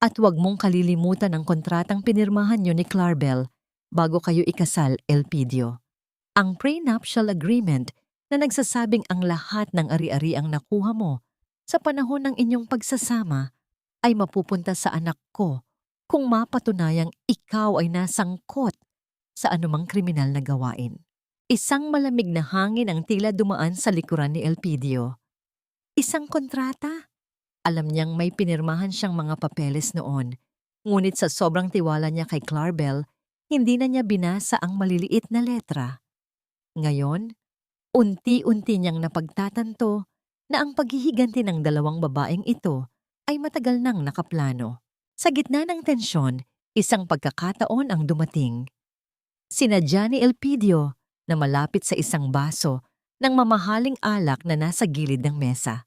At huwag mong kalilimutan ang kontratang pinirmahan niyo ni Clarabel bago kayo ikasal, Elpidio. Ang prenuptial agreement na nagsasabing ang lahat ng ari-ari ang nakuha mo sa panahon ng inyong pagsasama ay mapupunta sa anak ko kung mapatunayang ikaw ay nasangkot sa anumang kriminal na gawain. Isang malamig na hangin ang tila dumaan sa likuran ni Elpidio. Isang kontrata? Alam niyang may pinirmahan siyang mga papeles noon, ngunit sa sobrang tiwala niya kay Clarabel, hindi na niya binasa ang maliliit na letra. Ngayon, unti-unti niyang napagtatanto na ang paghihiganti ng dalawang babaeng ito ay matagal nang nakaplano. Sa gitna ng tensyon, isang pagkakataon ang dumating. Sinadya ni Elpidio na malapit sa isang baso ng mamahaling alak na nasa gilid ng mesa.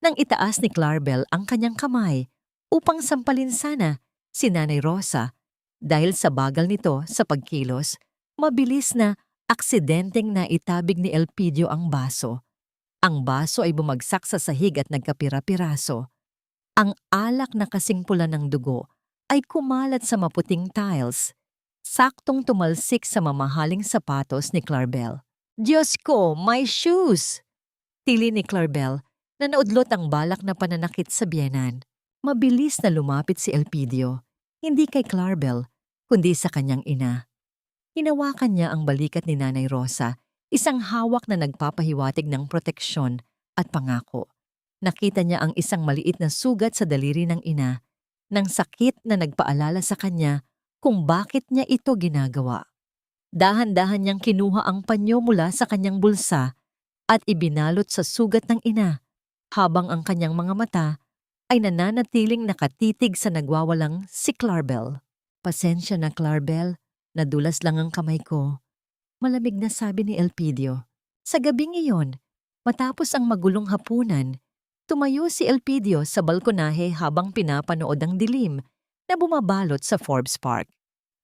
Nang itaas ni Clarabel ang kanyang kamay upang sampalin sana si Nanay Rosa, dahil sa bagal nito sa pagkilos, mabilis na aksidenteng naitabig ni Elpidio ang baso. Ang baso ay bumagsak sa sahig at nagkapira-piraso. Ang alak na kasing pula ng dugo ay kumalat sa maputing tiles, saktong tumalsik sa mamahaling sapatos ni Clarabel. Diyos ko, my shoes! Tili ni Clarabel na naudlot ang balak na pananakit sa biyenan. Mabilis na lumapit si Elpidio, hindi kay Clarabel, kundi sa kanyang ina. Hinawakan niya ang balikat ni Nanay Rosa, isang hawak na nagpapahiwatig ng proteksyon at pangako. Nakita niya ang isang maliit na sugat sa daliri ng ina, ng sakit na nagpaalala sa kanya kung bakit niya ito ginagawa. Dahan-dahan niyang kinuha ang panyo mula sa kanyang bulsa at ibinalot sa sugat ng ina, habang ang kanyang mga mata ay nananatiling nakatitig sa nagwawalang si Clarabel. Pasensya na, Clarabel, nadulas lang ang kamay ko. Malamig na sabi ni Elpidio. Sa gabing iyon, matapos ang magulong hapunan, tumayo si Elpidio sa balkonahe habang pinapanood ang dilim na bumabalot sa Forbes Park.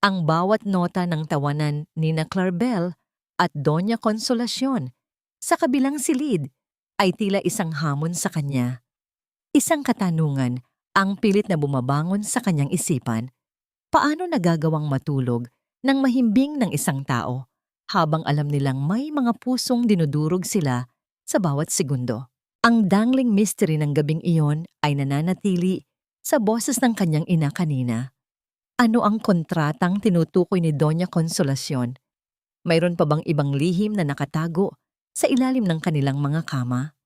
Ang bawat nota ng tawanan ni na Clarabel at Doña Consolacion sa kabilang silid ay tila isang hamon sa kanya. Isang katanungan ang pilit na bumabangon sa kanyang isipan. Paano nagagawang matulog ng mahimbing ng isang tao habang alam nilang may mga pusong dinudurog sila sa bawat segundo? Ang dangling mystery ng gabing iyon ay nananatili sa boses ng kanyang ina kanina. Ano ang kontratang tinutukoy ni Doña Consolacion? Mayroon pa bang ibang lihim na nakatago sa ilalim ng kanilang mga kama?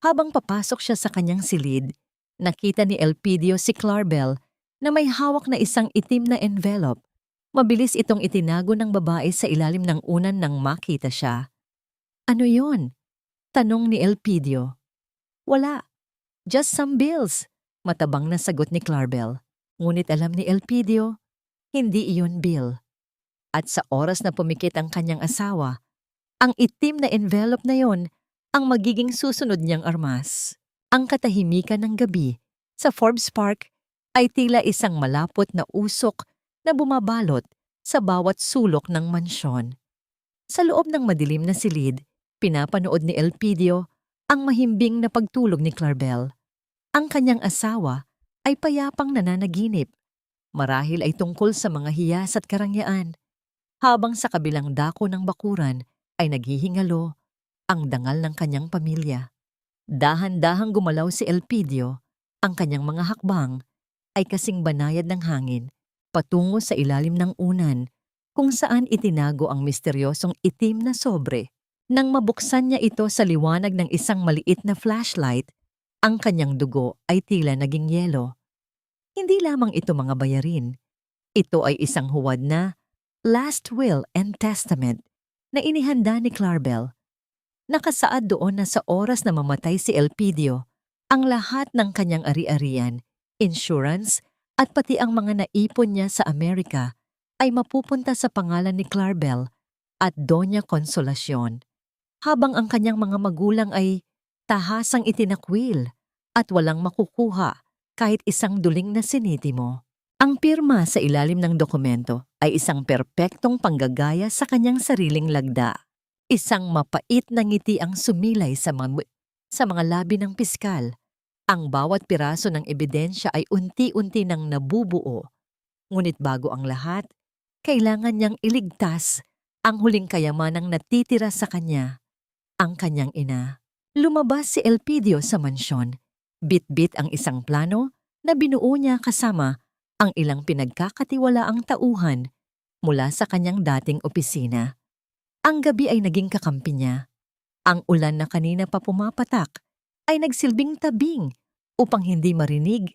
Habang papasok siya sa kanyang silid, nakita ni Elpidio si Clarabel na may hawak na isang itim na envelope. Mabilis itong itinago ng babae sa ilalim ng unan nang makita siya. Ano yon? Tanong ni Elpidio. Wala. Just some bills. Matabang na sagot ni Clarabel. Ngunit alam ni Elpidio, hindi iyon bill. At sa oras na pumikit ang kanyang asawa, ang itim na envelope na yon ang magiging susunod niyang armas. Ang katahimikan ng gabi sa Forbes Park ay tila isang malapot na usok na bumabalot sa bawat sulok ng mansyon. Sa loob ng madilim na silid, pinapanood ni Elpidio ang mahimbing na pagtulog ni Clarabel. Ang kanyang asawa ay payapang nananaginip. Marahil ay tungkol sa mga hiyas at karangyaan, habang sa kabilang dako ng bakuran ay naghihingalo ang dangal ng kanyang pamilya. Dahan-dahang gumalaw si Elpidio, ang kanyang mga hakbang ay kasing banayad ng hangin patungo sa ilalim ng unan kung saan itinago ang misteryosong itim na sobre. Nang mabuksan niya ito sa liwanag ng isang maliit na flashlight, ang kanyang dugo ay tila naging yelo. Hindi lamang ito mga bayarin. Ito ay isang huwad na last will and testament na inihanda ni Clarabel. Nakasaad doon na sa oras na mamatay si Elpidio, ang lahat ng kanyang ari-arian, insurance at pati ang mga naipon niya sa Amerika ay mapupunta sa pangalan ni Clarabel at Doña Consolacion, habang ang kanyang mga magulang ay tahasang itinakwil at walang makukuha kahit isang duling na sinitimo. Ang pirma sa ilalim ng dokumento ay isang perpektong panggagaya sa kanyang sariling lagda. Isang mapait na ngiti ang sumilay sa mga labi ng piskal. Ang bawat piraso ng ebidensya ay unti-unti nang nabubuo. Ngunit bago ang lahat, kailangan niyang iligtas Ang huling kayamanang natitira sa kanya, ang kanyang ina. Lumabas si Elpidio sa mansyon. Bit-bit ang isang plano na binuo niya kasama ang ilang pinagkakatiwalaang tauhan mula sa kanyang dating opisina. Ang gabi ay naging kakampi niya. Ang ulan na kanina pa pumapatak ay nagsilbing tabing upang hindi marinig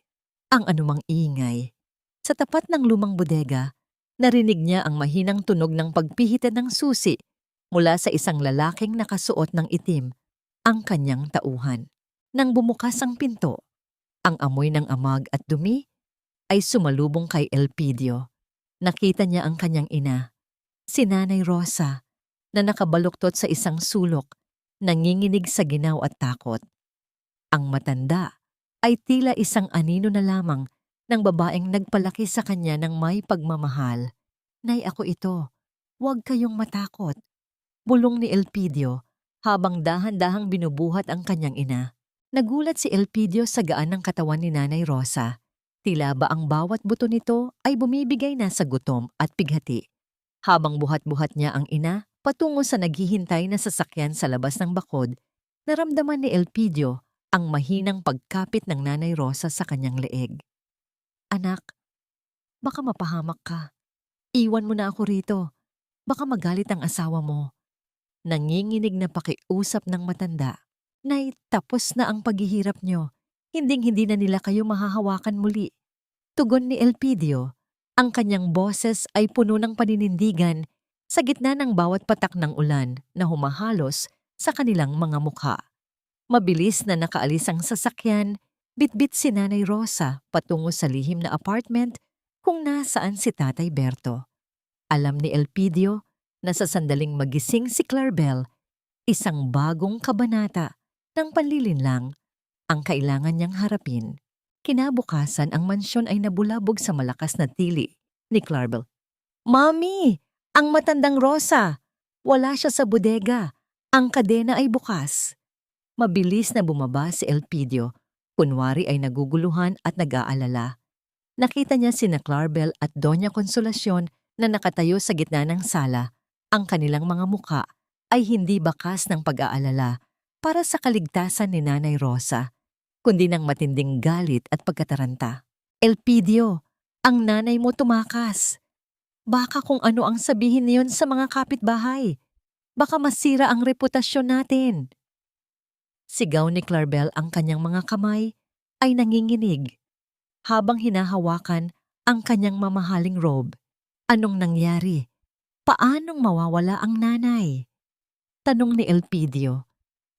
ang anumang ingay. Sa tapat ng lumang bodega, narinig niya ang mahinang tunog ng pagpihitan ng susi mula sa isang lalaking nakasuot ng itim, ang kanyang tauhan. Nang bumukas ang pinto, ang amoy ng amag at dumi ay sumalubong kay Elpidio. Nakita niya ang kanyang ina, si Nanay Rosa, na nakabaluktot sa isang sulok, nanginginig sa ginaw at takot. Ang matanda ay tila isang anino na lamang ng babaeng nagpalaki sa kanya ng may pagmamahal. Nay, ako ito. Huwag kayong matakot. Bulong ni Elpidio habang dahan-dahang binubuhat ang kanyang ina. Nagulat si Elpidio sa gaan ng katawan ni Nanay Rosa. Tila ba ang bawat buto nito ay bumibigay na sa gutom at pighati. Habang buhat-buhat niya ang ina patungo sa naghihintay na sasakyan sa labas ng bakod, naramdaman ni Elpidio ang mahinang pagkapit ng Nanay Rosa sa kanyang leeg. Anak, baka mapahamak ka. Iwan mo na ako rito. Baka magalit ang asawa mo. Nanginginig na pakiusap ng matanda. Nay, tapos na ang paghihirap nyo. Hinding-hindi na nila kayo mahahawakan muli. Tugon ni Elpidio. Ang kanyang boses ay puno ng paninindigan sa gitna ng bawat patak ng ulan na humahalos sa kanilang mga mukha. Mabilis na nakaalis ang sasakyan, bitbit si Nanay Rosa patungo sa lihim na apartment kung nasaan si Tatay Berto. Alam ni Elpidio na sa sandaling magising si Claribel, isang bagong kabanata ng panlilinlang ang kailangan niyang harapin. Kinabukasan ang mansyon ay nabulabog sa malakas na tili ni Claribel. Mami! Ang matandang Rosa! Wala siya sa bodega. Ang kadena ay bukas. Mabilis na bumaba si Elpidio. Kunwari ay naguguluhan at nag-aalala. Nakita niya sina Claribel at Doña Consolacion na nakatayo sa gitna ng sala. Ang kanilang mga muka ay hindi bakas ng pag-aalala para sa kaligtasan ni Nanay Rosa, kundi ng matinding galit at pagkataranta. Elpidio, ang nanay mo tumakas. Baka kung ano ang sabihin niyon sa mga kapitbahay. Baka masira ang reputasyon natin. Sigaw ni Claribel, ang kanyang mga kamay ay nanginginig habang hinahawakan ang kanyang mamahaling robe. Anong nangyari? Paanong mawawala ang nanay? Tanong ni Elpidio.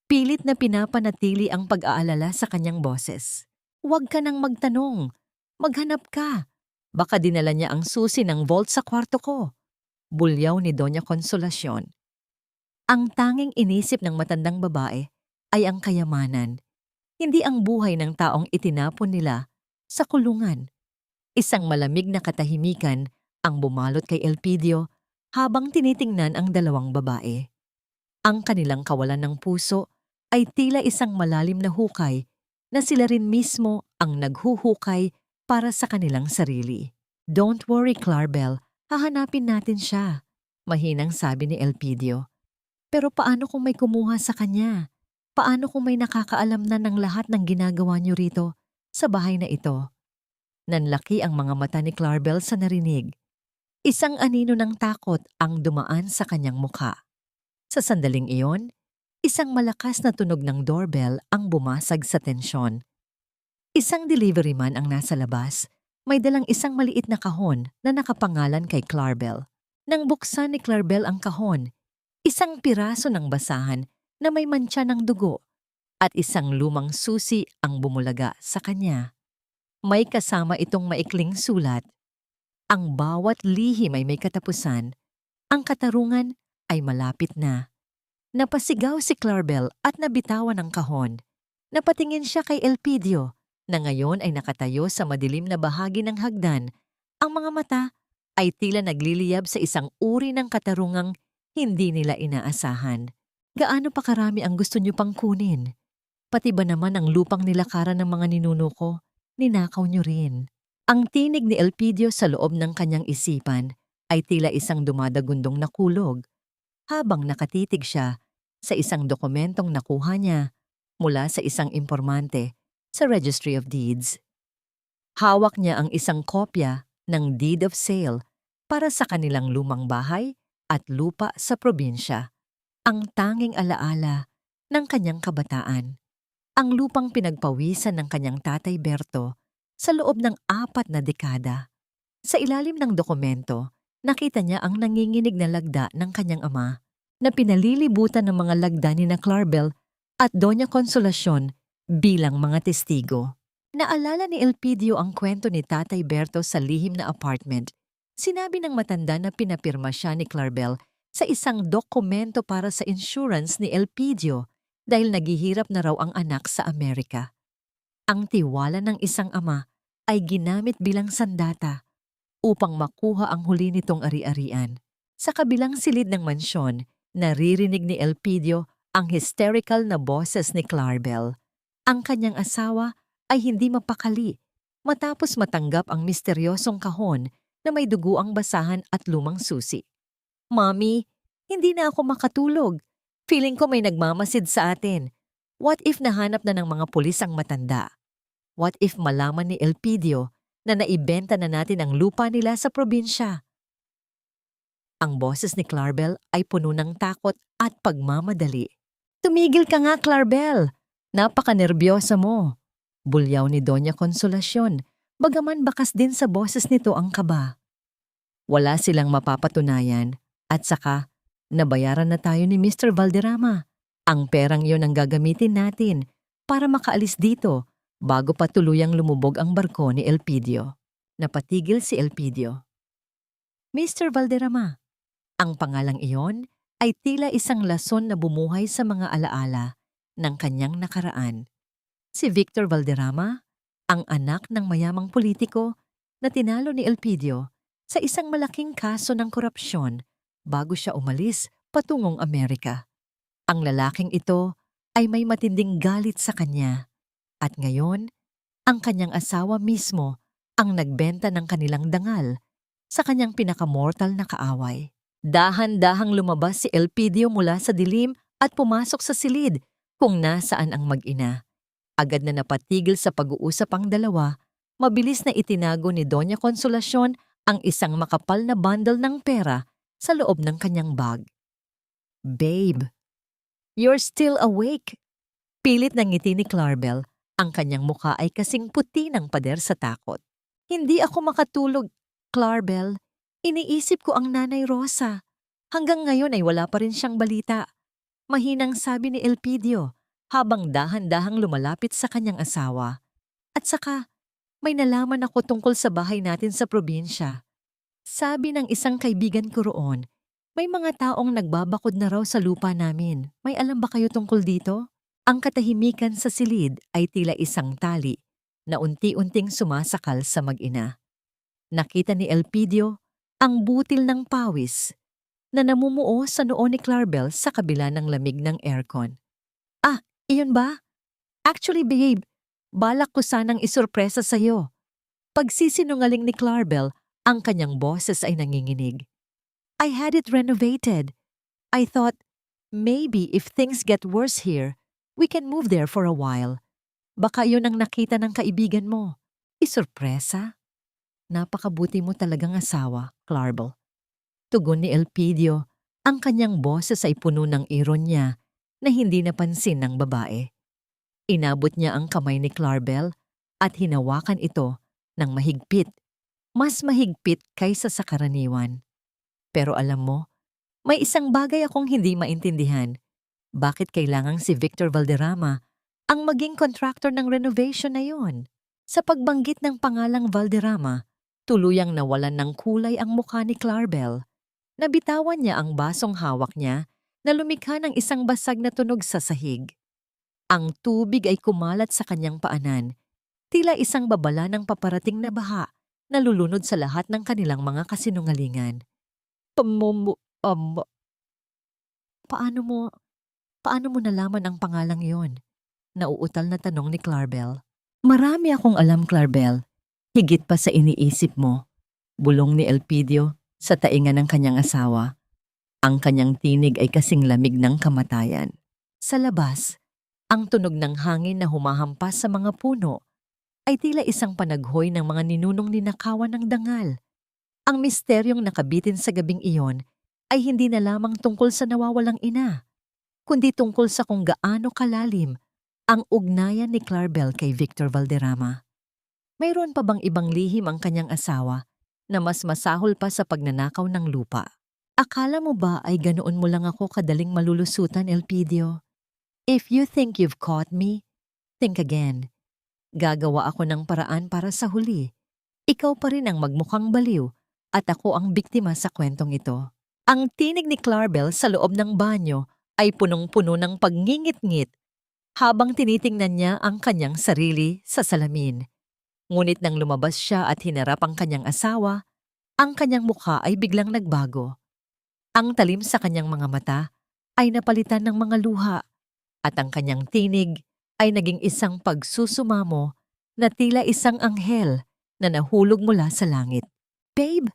Pilit na pinapanatili ang pag-aalala sa kanyang boses. Huwag ka nang magtanong. Maghanap ka. Baka dinala niya ang susi ng vault sa kwarto ko. Bulyaw ni Doña Consolacion. Ang tanging inisip ng matandang babae ay ang kayamanan, hindi ang buhay ng taong itinapon nila sa kulungan. Isang malamig na katahimikan ang bumalot kay Elpidio habang tinitingnan ang dalawang babae. Ang kanilang kawalan ng puso ay tila isang malalim na hukay na sila rin mismo ang naghuhukay para sa kanilang sarili. Don't worry, Claribel, hahanapin natin siya, mahinang sabi ni Elpidio. Pero paano kung may kumuha sa kanya? Paano kung may nakakaalam na ng lahat ng ginagawa niyo rito sa bahay na ito? Nanlaki ang mga mata ni Claribel sa narinig. Isang anino ng takot ang dumaan sa kanyang mukha. Sa sandaling iyon, isang malakas na tunog ng doorbell ang bumasag sa tensyon. Isang delivery man ang nasa labas, may dalang isang maliit na kahon na nakapangalan kay Claribel. Nang buksan ni Claribel ang kahon, isang piraso ng basahan na may mantsa ng dugo at isang lumang susi ang bumulaga sa kanya. May kasama itong maikling sulat. Ang bawat lihim ay may katapusan. Ang katarungan ay malapit na. Napasigaw si Claribel at nabitawan ang kahon. Napatingin siya kay Elpidio na ngayon ay nakatayo sa madilim na bahagi ng hagdan. Ang mga mata ay tila nagliliyab sa isang uri ng katarungang hindi nila inaasahan. Gaano pa karami ang gusto niyo pang kunin? Pati ba naman ang lupang nilakaran ng mga ninuno ko, ninakaw niyo rin. Ang tinig ni Elpidio sa loob ng kanyang isipan ay tila isang dumadagundong na kulog. habang nakatitig siya sa isang dokumentong nakuha niya mula sa isang impormante sa Registry of Deeds. Hawak niya ang isang kopya ng deed of sale para sa kanilang lumang bahay at lupa sa probinsya, ang tanging alaala ng kanyang kabataan. Ang lupang pinagpawisan ng kanyang tatay Berto sa loob ng 4 na dekada. Sa ilalim ng dokumento, nakita niya ang nanginginig na lagda ng kanyang ama na pinalilibutan ng mga lagda ni na Clarabel at Doña Consolacion bilang mga testigo. Naalala ni Elpidio ang kwento ni Tatay Berto sa lihim na apartment. Sinabi ng matanda na pinapirma siya ni Clarabel sa isang dokumento para sa insurance ni Elpidio dahil naghihirap na raw ang anak sa Amerika. Ang tiwala ng isang ama ay ginamit bilang sandata upang makuha ang huli nitong ari-arian. Sa kabilang silid ng mansyon, naririnig ni Elpidio ang hysterical na boses ni Clarabel. Ang kanyang asawa ay hindi mapakali matapos matanggap ang misteryosong kahon na may duguang basahan at lumang susi. "Mommy, hindi na ako makatulog. Feeling ko may nagmamasid sa atin. What if nahanap na ng mga pulis ang matanda? What if malaman ni Elpidio na naibenta na natin ang lupa nila sa probinsya?" Ang boses ni Clarabel ay puno ng takot at pagmamadali. "Tumigil ka nga, Clarabel! Napaka-nerbiyosa mo!" Bulyaw ni Doña Consolacion, bagaman bakas din sa boses nito ang kaba. Wala silang mapapatunayan at saka nabayaran na tayo ni Mr. Valderrama. Ang perang yon ang gagamitin natin para makaalis dito bago pa tuluyang lumubog ang barko ni Elpidio. Napatigil si Elpidio. "Mr. Valderrama." Ang pangalang iyon ay tila isang lason na bumuhay sa mga alaala ng kanyang nakaraan. Si Victor Valderrama, ang anak ng mayamang politiko na tinalo ni Elpidio sa isang malaking kaso ng korupsyon bago siya umalis patungong Amerika. Ang lalaking ito ay may matinding galit sa kanya at ngayon, ang kanyang asawa mismo ang nagbenta ng kanilang dangal sa kanyang pinakamortal na kaaway. Dahan-dahang lumabas si Elpidio mula sa dilim at pumasok sa silid kung nasaan ang mag-ina. Agad na napatigil sa pag-uusap ang dalawa, mabilis na itinago ni Doña Consolacion ang isang makapal na bundle ng pera sa loob ng kanyang bag. "Babe, you're still awake." Pilit ng ngiti ni Clarabel, ang kanyang mukha ay kasing puti ng pader sa takot. "Hindi ako makatulog, Clarabel. Iniisip ko ang Nanay Rosa. Hanggang ngayon ay wala pa rin siyang balita." Mahinang sabi ni Elpidio habang dahan-dahang lumalapit sa kanyang asawa. "At saka, may nalaman ako tungkol sa bahay natin sa probinsya. Sabi ng isang kaibigan ko roon, may mga taong nagbabakod na raw sa lupa namin. May alam ba kayo tungkol dito?" Ang katahimikan sa silid ay tila isang tali na unti-unting sumasakal sa mag-ina. Nakita ni Elpidio ang butil ng pawis na namumuo sa noo ni Clarabel sa kabila ng lamig ng aircon. "Ah, iyon ba? Actually, babe, balak ko sanang isurpresa sa'yo." Pagsisinungaling ni Clarabel, ang kanyang boses ay nanginginig. "I had it renovated. I thought, maybe if things get worse here, we can move there for a while. Baka yun ang nakita ng kaibigan mo. Isurpresa? Napakabuti mo talagang asawa, Clarabel." Tugon ni Elpidio, ang kanyang boses ay puno ng ironya na hindi napansin ng babae. Inabot niya ang kamay ni Clarabel at hinawakan ito ng mahigpit, mas mahigpit kaysa sa karaniwan. "Pero alam mo, may isang bagay akong hindi maintindihan. Bakit kailangang si Victor Valderrama ang maging contractor ng renovation na yon?" Sa pagbanggit ng pangalang Valderrama, tuluyang nawalan ng kulay ang mukha ni Clarabel. Nabitawan niya ang basong hawak niya na lumikha ng isang basag na tunog sa sahig. Ang tubig ay kumalat sa kanyang paanan, tila isang babala ng paparating na baha na lulunod sa lahat ng kanilang mga kasinungalingan. Pamumu... Paano mo nalaman ang pangalang yon?" Nauutal na tanong ni Clarabel. "Marami akong alam, Clarabel. Higit pa sa iniisip mo." Bulong ni Elpidio sa tainga ng kanyang asawa. Ang kanyang tinig ay kasing lamig ng kamatayan. Sa labas, ang tunog ng hangin na humahampas sa mga puno ay tila isang panaghoy ng mga ninunong ninakawan ng dangal. Ang misteryong nakabitin sa gabing iyon ay hindi na lamang tungkol sa nawawalang ina, kundi tungkol sa kung gaano kalalim ang ugnayan ni Clarabel kay Victor Valderrama. Mayroon pa bang ibang lihim ang kanyang asawa na mas masahol pa sa pagnanakaw ng lupa? Akala mo ba ay ganoon mo lang ako kadaling malulusutan, Elpidio? If you think you've caught me, think again. Gagawa ako ng paraan para sa huli. Ikaw pa rin ang magmukhang baliw at ako ang biktima sa kwentong ito. Ang tinig ni Clarabel sa loob ng banyo ay punong-puno ng pagngingit-ngit habang tinitingnan niya ang kanyang sarili sa salamin. Ngunit nang lumabas siya at hinarap ang kanyang asawa, ang kanyang mukha ay biglang nagbago. Ang talim sa kanyang mga mata ay napalitan ng mga luha at ang kanyang tinig ay naging isang pagsusumamo na tila isang anghel na nahulog mula sa langit. "Babe,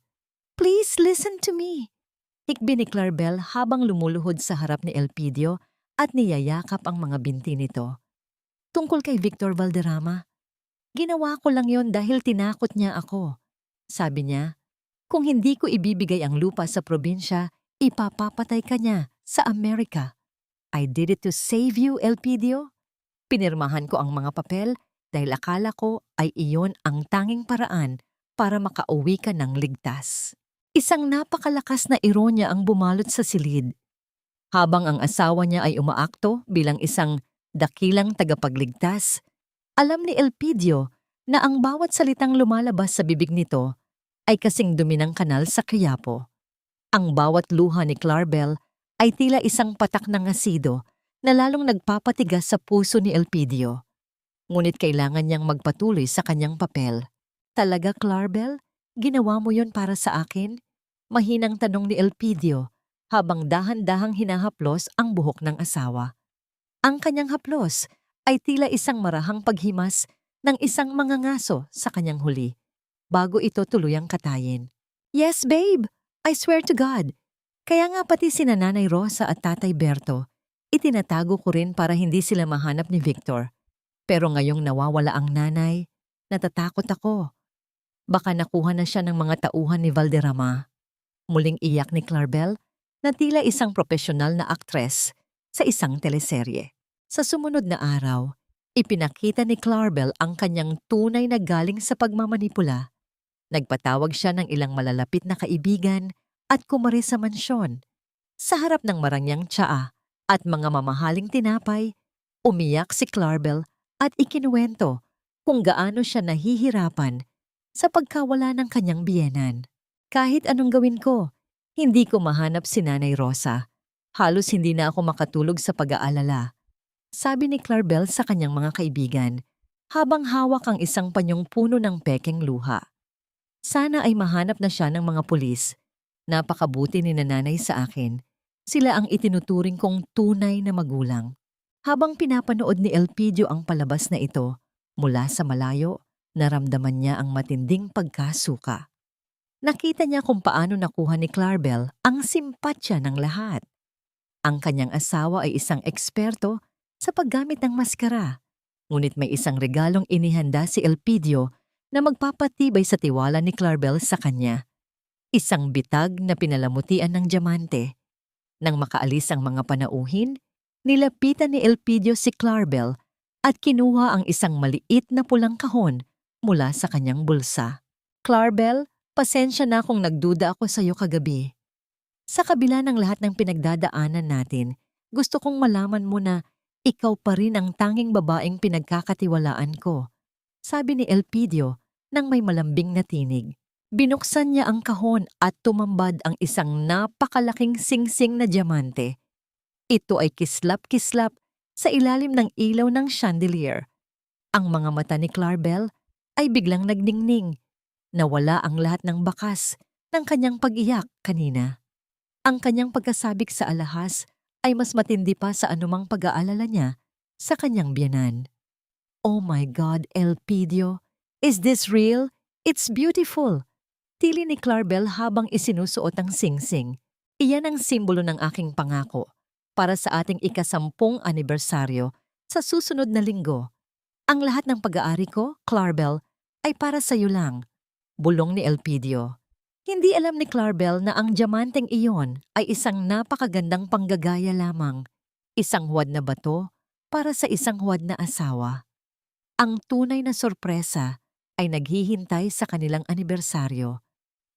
please listen to me." Hikbi ni Clarabel habang lumuluhod sa harap ni Elpidio at niyayakap ang mga binti nito. "Tungkol kay Victor Valderrama, ginawa ko lang yon dahil tinakot niya ako. Sabi niya, kung hindi ko ibibigay ang lupa sa probinsya, ipapapatay ka niya sa Amerika. I did it to save you, Elpidio. Pinirmahan ko ang mga papel dahil akala ko ay iyon ang tanging paraan para makauwi ka ng ligtas." Isang napakalakas na ironya ang bumalot sa silid. Habang ang asawa niya ay umaakto bilang isang dakilang tagapagligtas, alam ni Elpidio na ang bawat salitang lumalabas sa bibig nito ay kasing dumi ng kanal sa Quiapo. Ang bawat luha ni Clarabel ay tila isang patak ng asido na lalong nagpapatigas sa puso ni Elpidio. Ngunit kailangan niyang magpatuloy sa kanyang papel. "Talaga, Clarabel? Ginawa mo yon para sa akin?" Mahinang tanong ni Elpidio habang dahan-dahang hinahaplos ang buhok ng asawa. Ang kanyang haplos ay tila isang marahang paghimas ng isang mangangaso sa kanyang huli bago ito tuluyang katayin. "Yes, babe. I swear to God. Kaya nga pati sina Nanay Rosa at Tatay Berto, itinatago ko rin para hindi sila mahanap ni Victor. Pero ngayong nawawala ang nanay, natatakot ako. Baka nakuha na siya ng mga tauhan ni Valderrama." Muling iyak ni Clarabel na tila isang profesional na aktres sa isang teleserye. Sa sumunod na araw, ipinakita ni Clarabel ang kanyang tunay na galing sa pagmamanipula. Nagpatawag siya ng ilang malalapit na kaibigan at kumari sa mansyon. Sa harap ng marangyang tsaa at mga mamahaling tinapay, umiyak si Clarabel at ikinuwento kung gaano siya nahihirapan sa pagkawala ng kanyang biyenan. "Kahit anong gawin ko, hindi ko mahanap si Nanay Rosa. Halos hindi na ako makatulog sa pag-aalala," sabi ni Clarabel sa kanyang mga kaibigan habang hawak ang isang panyong puno ng pekeng luha. Sana ay mahanap na siya ng mga pulis. Napakabuti ni Nanay sa akin. Sila ang itinuturing kong tunay na magulang. Habang pinapanood ni Elpidio ang palabas na ito, mula sa malayo, naramdaman niya ang matinding pagkasuka. Nakita niya kung paano nakuha ni Clarabel ang simpatya ng lahat. Ang kanyang asawa ay isang eksperto sa paggamit ng maskara, ngunit may isang regalong inihanda si Elpidio na magpapatibay sa tiwala ni Clarabel sa kanya. Isang bitag na pinalamutian ng diamante. Nang makaalis ang mga panauhin, nilapitan ni Elpidio si Clarabel at kinuha ang isang maliit na pulang kahon mula sa kanyang bulsa. "Clarabel, pasensya na kung nagduda ako sa iyo kagabi. Sa kabila ng lahat ng pinagdadaanan natin, gusto kong malaman mo na ikaw pa rin ang tanging babaeng pinagkakatiwalaan ko," sabi ni Elpidio nang may malambing na tinig. Binuksan niya ang kahon at tumambad ang isang napakalaking singsing na diamante. Ito ay kislap-kislap sa ilalim ng ilaw ng chandelier. Ang mga mata ni Clarabel ay biglang nagningning. Nawala ang lahat ng bakas ng kanyang pag-iyak kanina. Ang kanyang pagkasabik sa alahas ay mas matindi pa sa anumang pag-aalala niya sa kanyang biyenan. "Oh my God, Elpidio! Is this real? It's beautiful!" Tili ni Clarabel habang isinusuot ang singsing. Iyan ang simbolo ng aking pangako para sa ating ika-10 anibersaryo sa susunod na linggo. Ang lahat ng pag-aari ko, Clarabel, ay para sa iyo lang. Bulong ni Elpidio. Hindi alam ni Clarabel na ang diamanteng iyon ay isang napakagandang panggagaya lamang. Isang huwad na bato para sa isang huwad na asawa. Ang tunay na sorpresa ay naghihintay sa kanilang anibersaryo,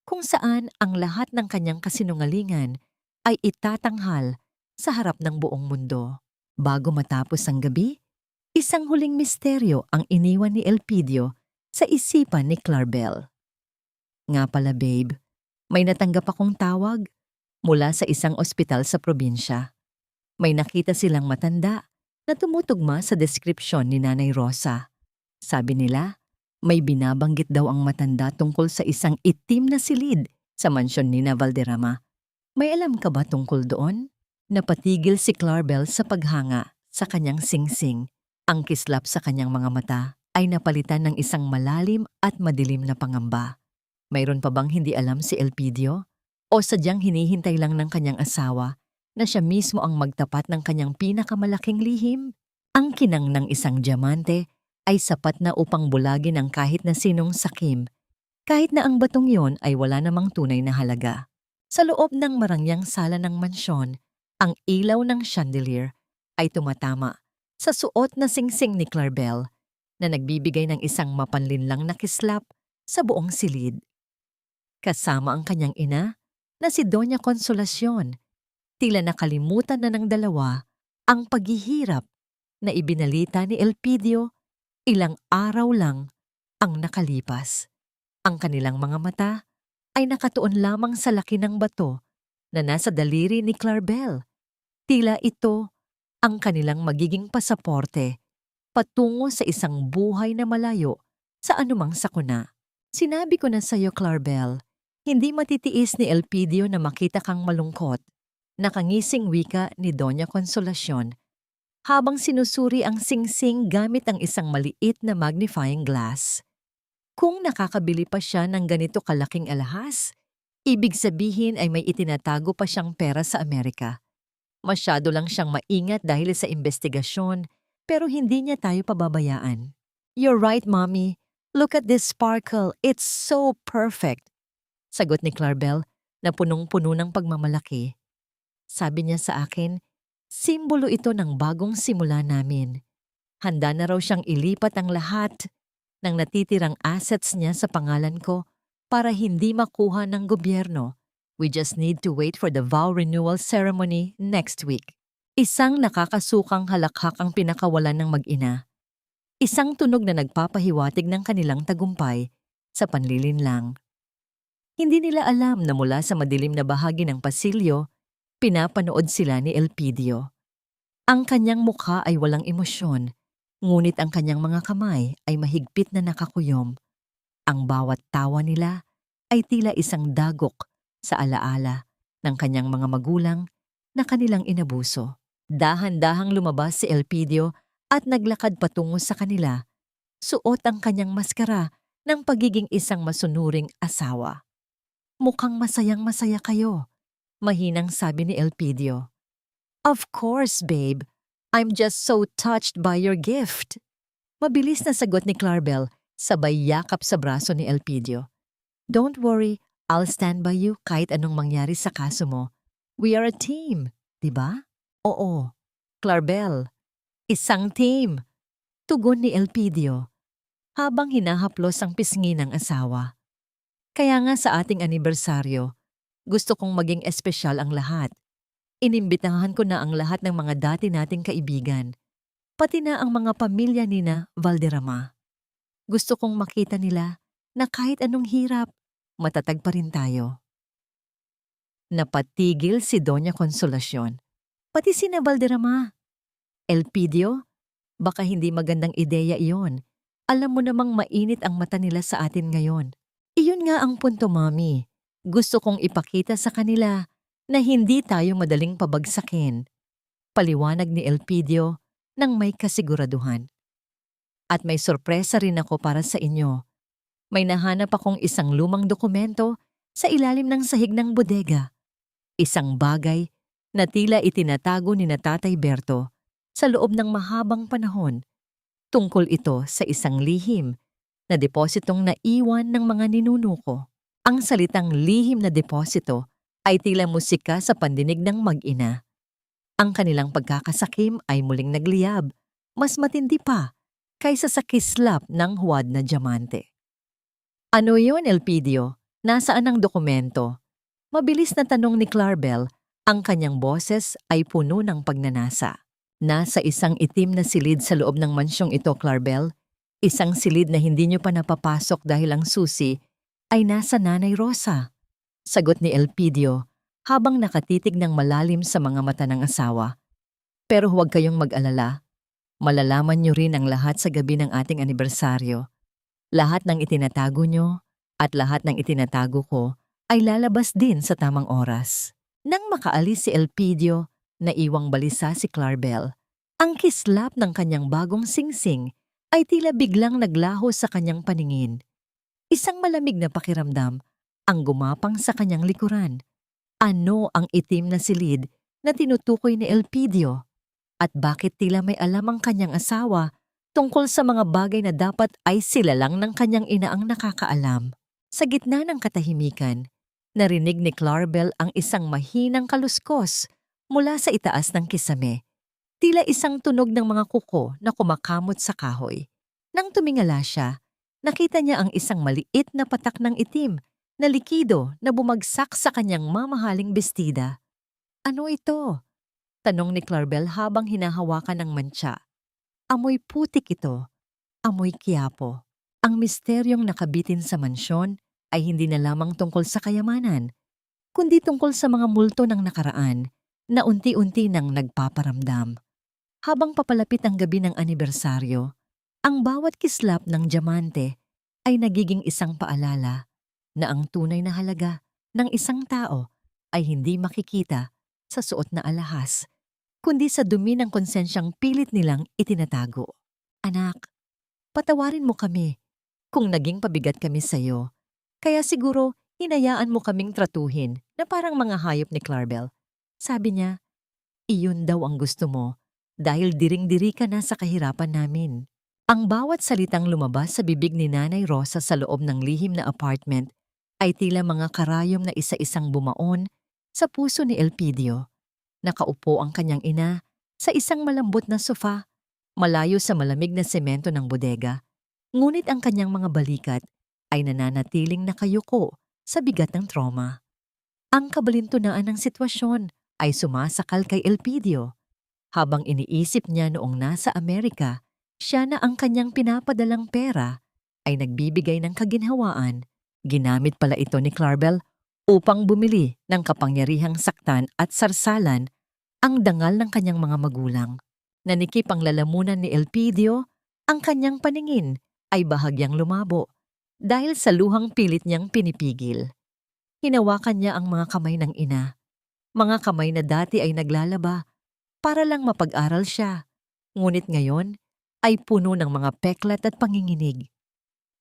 kung saan ang lahat ng kanyang kasinungalingan ay itatanghal sa harap ng buong mundo. Bago matapos ang gabi, isang huling misteryo ang iniwan ni Elpidio sa isipan ni Clarabel. Nga pala babe, may natanggap akong tawag mula sa isang ospital sa probinsya. May nakita silang matanda na tumutugma sa deskripsyon ni Nanay Rosa. Sabi nila, may binabanggit daw ang matanda tungkol sa isang itim na silid sa mansyon ni Valderrama. May alam ka ba tungkol doon? Napatigil si Clarabel sa paghanga sa kanyang singsing. Ang kislap sa kanyang mga mata ay napalitan ng isang malalim at madilim na pangamba. Mayroon pa bang hindi alam si Elpidio? O sadyang hinihintay lang ng kanyang asawa na siya mismo ang magtapat ng kanyang pinakamalaking lihim? Ang kinang ng isang diamante ay sapat na upang bulagin ang kahit na sinong sakim, kahit na ang batong yon ay wala namang tunay na halaga. Sa loob ng marangyang sala ng mansyon, ang ilaw ng chandelier ay tumatama sa suot na singsing ni Clarabel na nagbibigay ng isang mapanlinlang na kislap sa buong silid. Kasama ang kanyang ina na si Doña Consolacion, tila nakalimutan na ng dalawa ang paghihirap na ibinalita ni Elpidio ilang araw lang ang nakalipas. Ang kanilang mga mata ay nakatuon lamang sa laki ng bato na nasa daliri ni Clarabel. Tila ito ang kanilang magiging pasaporte patungo sa isang buhay na malayo sa anumang sakuna. Sinabi ko na sa iyo, Clarabel, hindi matitiis ni Elpidio na makita kang malungkot, nakangising wika ni Doña Consolacion habang sinusuri ang singsing gamit ang isang maliit na magnifying glass. Kung nakakabili pa siya ng ganito kalaking alahas, ibig sabihin ay may itinatago pa siyang pera sa Amerika. Masyado lang siyang maingat dahil sa investigasyon, pero hindi niya tayo pababayaan. You're right, Mommy. Look at this sparkle. It's so perfect. Sagot ni Clarabel na punong-puno ng pagmamalaki. Sabi niya sa akin, simbolo ito ng bagong simula namin. Handa na raw siyang ilipat ang lahat ng natitirang assets niya sa pangalan ko para hindi makuha ng gobyerno. We just need to wait for the vow renewal ceremony next week. Isang nakakasukang halakhak ang pinakawalan ng mag-ina. Isang tunog na nagpapahiwatig ng kanilang tagumpay sa panlilinlang. Hindi nila alam na mula sa madilim na bahagi ng pasilyo, pinapanood sila ni Elpidio. Ang kanyang mukha ay walang emosyon, ngunit ang kanyang mga kamay ay mahigpit na nakakuyom. Ang bawat tawa nila ay tila isang dagok sa alaala ng kanyang mga magulang na kanilang inabuso. Dahan-dahang lumabas si Elpidio at naglakad patungo sa kanila. Suot ang kanyang maskara ng pagiging isang masunuring asawa. Mukhang masayang-masaya kayo, mahinang sabi ni Elpidio. Of course, babe. I'm just so touched by your gift. Mabilis na sagot ni Clarabel, sabay yakap sa braso ni Elpidio. Don't worry, I'll stand by you kahit anong mangyari sa kaso mo. We are a team, di ba? Oo, Clarabel, isang team. Tugon ni Elpidio, habang hinahaplos ang pisngi ng asawa. Kaya nga sa ating anibersaryo, gusto kong maging espesyal ang lahat. Inimbitahan ko na ang lahat ng mga dati nating kaibigan, pati na ang mga pamilya nina Valderrama. Gusto kong makita nila na kahit anong hirap, matatag pa rin tayo. Napatigil si Doña Consolacion, pati sina Valderrama. Elpidio, baka hindi magandang ideya iyon. Alam mo namang mainit ang mata nila sa atin ngayon. Iyon nga ang punto, Mommy. Gusto kong ipakita sa kanila na hindi tayo madaling pabagsakin. Paliwanag ni Elpidio nang may kasiguraduhan. At may sorpresa rin ako para sa inyo. May nahanap akong isang lumang dokumento sa ilalim ng sahig ng bodega. Isang bagay na tila itinatago ni na Tatay Berto sa loob ng mahabang panahon. Tungkol ito sa isang lihim na depositong naiwan ng mga ninuno ko. Ang salitang lihim na deposito ay tila musika sa pandinig ng mag-ina. Ang kanilang pagkakasakim ay muling nagliyab, mas matindi pa kaysa sa kislap ng huwad na diamante. Ano yun, Elpidio? Nasaan ang dokumento? Mabilis na tanong ni Clarabel, ang kanyang boses ay puno ng pagnanasa. Nasa isang itim na silid sa loob ng mansyong ito, Clarabel. Isang silid na hindi nyo pa napapasok dahil ang susi ay nasa Nanay Rosa. Sagot ni Elpidio habang nakatitig ng malalim sa mga mata ng asawa. Pero huwag kayong mag-alala. Malalaman nyo rin ang lahat sa gabi ng ating anibersaryo. Lahat ng itinatago nyo at lahat ng itinatago ko ay lalabas din sa tamang oras. Nang makaalis si Elpidio, naiwang balisa si Clarabel. Ang kislap ng kanyang bagong singsing ay tila biglang naglaho sa kanyang paningin. Isang malamig na pakiramdam ang gumapang sa kanyang likuran. Ano ang itim na silid na tinutukoy ni Elpidio? At bakit tila may alam ang kanyang asawa tungkol sa mga bagay na dapat ay sila lang ng kanyang ina ang nakakaalam? Sa gitna ng katahimikan, narinig ni Clarabel ang isang mahinang kaluskos mula sa itaas ng kisame. Tila isang tunog ng mga kuko na kumakamot sa kahoy. Nang tumingala siya, nakita niya ang isang maliit na patak ng itim na likido na bumagsak sa kanyang mamahaling bestida. Ano ito? Tanong ni Clarabel habang hinahawakan ang mantsa. Amoy putik ito. Amoy Quiapo. Ang misteryong nakabitin sa mansyon ay hindi na lamang tungkol sa kayamanan, kundi tungkol sa mga multo ng nakaraan na unti-unti nang nagpaparamdam. Habang papalapit ang gabi ng anibersaryo, ang bawat kislap ng diamante ay nagiging isang paalala na ang tunay na halaga ng isang tao ay hindi makikita sa suot na alahas, kundi sa dumi ng konsensyang pilit nilang itinatago. Anak, patawarin mo kami kung naging pabigat kami sa'yo. Kaya siguro hinayaan mo kaming tratuhin na parang mga hayop ni Clarabel. Sabi niya, iyon daw ang gusto mo dahil diring-diri ka na sa kahirapan namin. Ang bawat salitang lumabas sa bibig ni Nanay Rosa sa loob ng lihim na apartment ay tila mga karayom na isa-isang bumaon sa puso ni Elpidio. Nakaupo ang kanyang ina sa isang malambot na sofa, malayo sa malamig na semento ng bodega. Ngunit ang kanyang mga balikat ay nananatiling nakayuko sa bigat ng trauma. Ang kabalintunaan ng sitwasyon ay sumasakal kay Elpidio. Habang iniisip niya noong nasa Amerika, siya na ang kanyang pinapadalang pera ay nagbibigay ng kaginhawaan. Ginamit pala ito ni Clarabel upang bumili ng kapangyarihang saktan at sarsalan ang dangal ng kanyang mga magulang. Nanikip ang lalamunan ni Elpidio, ang kanyang paningin ay bahagyang lumabo dahil sa luhang pilit niyang pinipigil. Hinawakan niya ang mga kamay ng ina, mga kamay na dati ay naglalaba para lang mapag-aral siya, ngunit ngayon ay puno ng mga peklat at panginginig.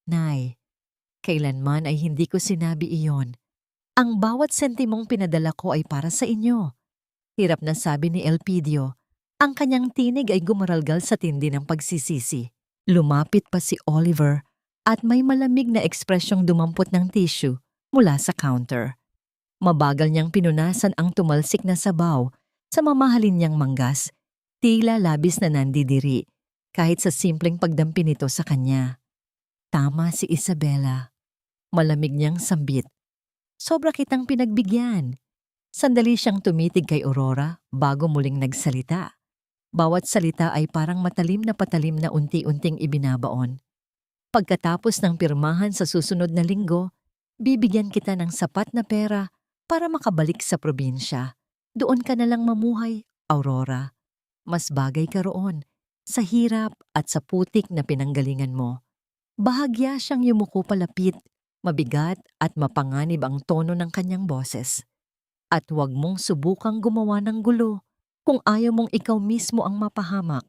Nay, kailanman ay hindi ko sinabi iyon. Ang bawat sentimong pinadala ko ay para sa inyo. Hirap na sabi ni Elpidio. Ang kanyang tinig ay gumaralgal sa tindi ng pagsisisi. Lumapit pa si Oliver at may malamig na ekspresyong dumampot ng tissue mula sa counter. Mabagal niyang pinunasan ang tumalsik na sabaw sa mamahalin niyang manggas, tila labis na nandidiri kahit sa simpleng pagdampi nito sa kanya. Tama si Isabela. Malamig niyang sambit. Sobra kitang pinagbigyan. Sandali siyang tumitig kay Aurora bago muling nagsalita. Bawat salita ay parang matalim na patalim na unti-unting ibinabaon. Pagkatapos ng pirmahan sa susunod na linggo, bibigyan kita ng sapat na pera para makabalik sa probinsya. Doon ka na lang mamuhay, Aurora. Mas bagay ka roon, sa hirap at sa putik na pinanggalingan mo. Bahagya siyang yumuko palapit, mabigat at mapanganib ang tono ng kanyang boses. At huwag mong subukang gumawa ng gulo kung ayaw mong ikaw mismo ang mapahamak.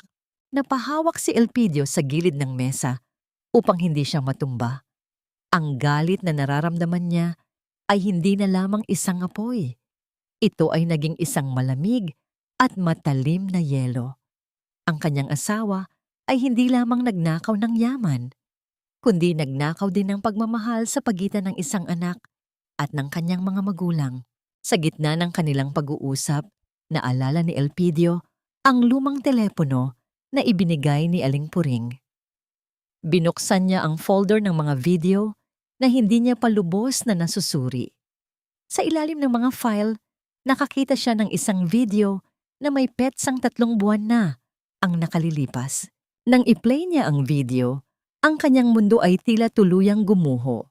Napahawak si Elpidio sa gilid ng mesa upang hindi siya matumba. Ang galit na nararamdaman niya ay hindi na lamang isang apoy. Ito ay naging isang malamig at matalim na yelo. Ang kanyang asawa ay hindi lamang nagnakaw ng yaman, kundi nagnakaw din ng pagmamahal sa pagitan ng isang anak at ng kanyang mga magulang. Sa gitna ng kanilang pag-uusap, naalala ni Elpidio ang lumang telepono na ibinigay ni Aling Puring. Binuksan niya ang folder ng mga video na hindi niya pa lubos na nasusuri. Sa ilalim ng mga file, nakakita siya ng isang video na may petsang 3 buwan na ang nakalilipas. Nang i-play niya ang video, ang kanyang mundo ay tila tuluyang gumuho.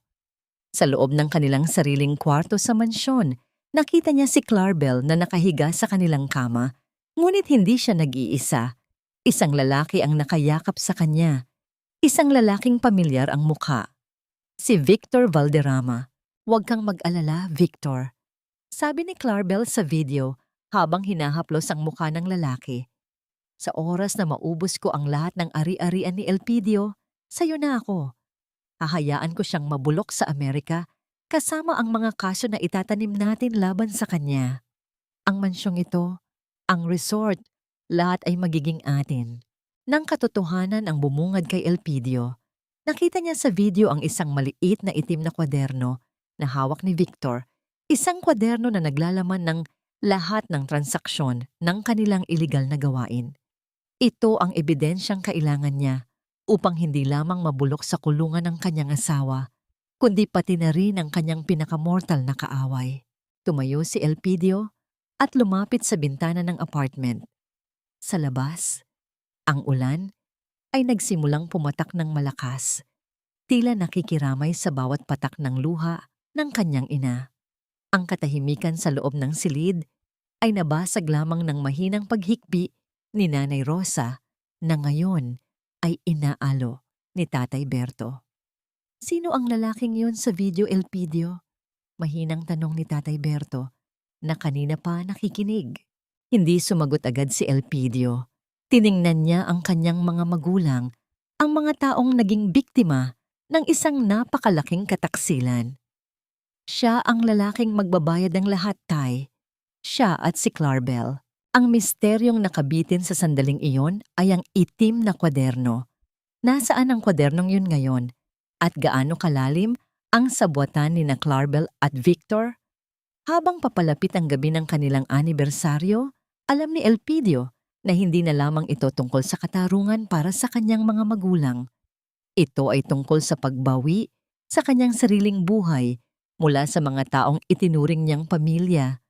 Sa loob ng kanilang sariling kwarto sa mansyon, nakita niya si Clarabel na nakahiga sa kanilang kama, ngunit hindi siya nag-iisa. Isang lalaki ang nakayakap sa kanya. Isang lalaking pamilyar ang mukha. Si Victor Valderrama. "Huwag kang mag-alala, Victor," sabi ni Clarabel sa video habang hinahaplos ang mukha ng lalaki. "Sa oras na maubos ko ang lahat ng ari-arian ni Elpidio, sayo na ako. Hahayaan ko siyang mabulok sa Amerika kasama ang mga kaso na itatanim natin laban sa kanya. Ang mansyong ito, ang resort, lahat ay magiging atin." Nang katotohanan ang bumungad kay Elpidio, nakita niya sa video ang isang maliit na itim na kwaderno na hawak ni Victor, isang kwaderno na naglalaman ng lahat ng transaksyon ng kanilang iligal na gawain. Ito ang ebidensyang kailangan niya upang hindi lamang mabulok sa kulungan ng kanyang asawa, kundi pati na rin ang kanyang pinakamortal na kaaway. Tumayo si Elpidio at lumapit sa bintana ng apartment. Sa labas, ang ulan ay nagsimulang pumatak ng malakas, tila nakikiramay sa bawat patak ng luha ng kanyang ina. Ang katahimikan sa loob ng silid ay nabasag lamang ng mahinang paghikbi ni Nanay Rosa na ngayon ay inaalo ni Tatay Berto. "Sino ang lalaking yun sa video, Elpidio?" Mahinang tanong ni Tatay Berto na kanina pa nakikinig. Hindi sumagot agad si Elpidio. Tiningnan niya ang kanyang mga magulang, ang mga taong naging biktima ng isang napakalaking kataksilan. Siya ang lalaking magbabayad ng lahat, Tay. Siya at si Clarabel. Ang misteryong nakabitin sa sandaling iyon ay ang itim na kwaderno. Nasaan ang kwadernong yun ngayon? At gaano kalalim ang sabwatan ni na Clarabel at Victor? Habang papalapit ang gabi ng kanilang anibersaryo, alam ni Elpidio na hindi na lamang ito tungkol sa katarungan para sa kanyang mga magulang. Ito ay tungkol sa pagbawi sa kanyang sariling buhay mula sa mga taong itinuring niyang pamilya,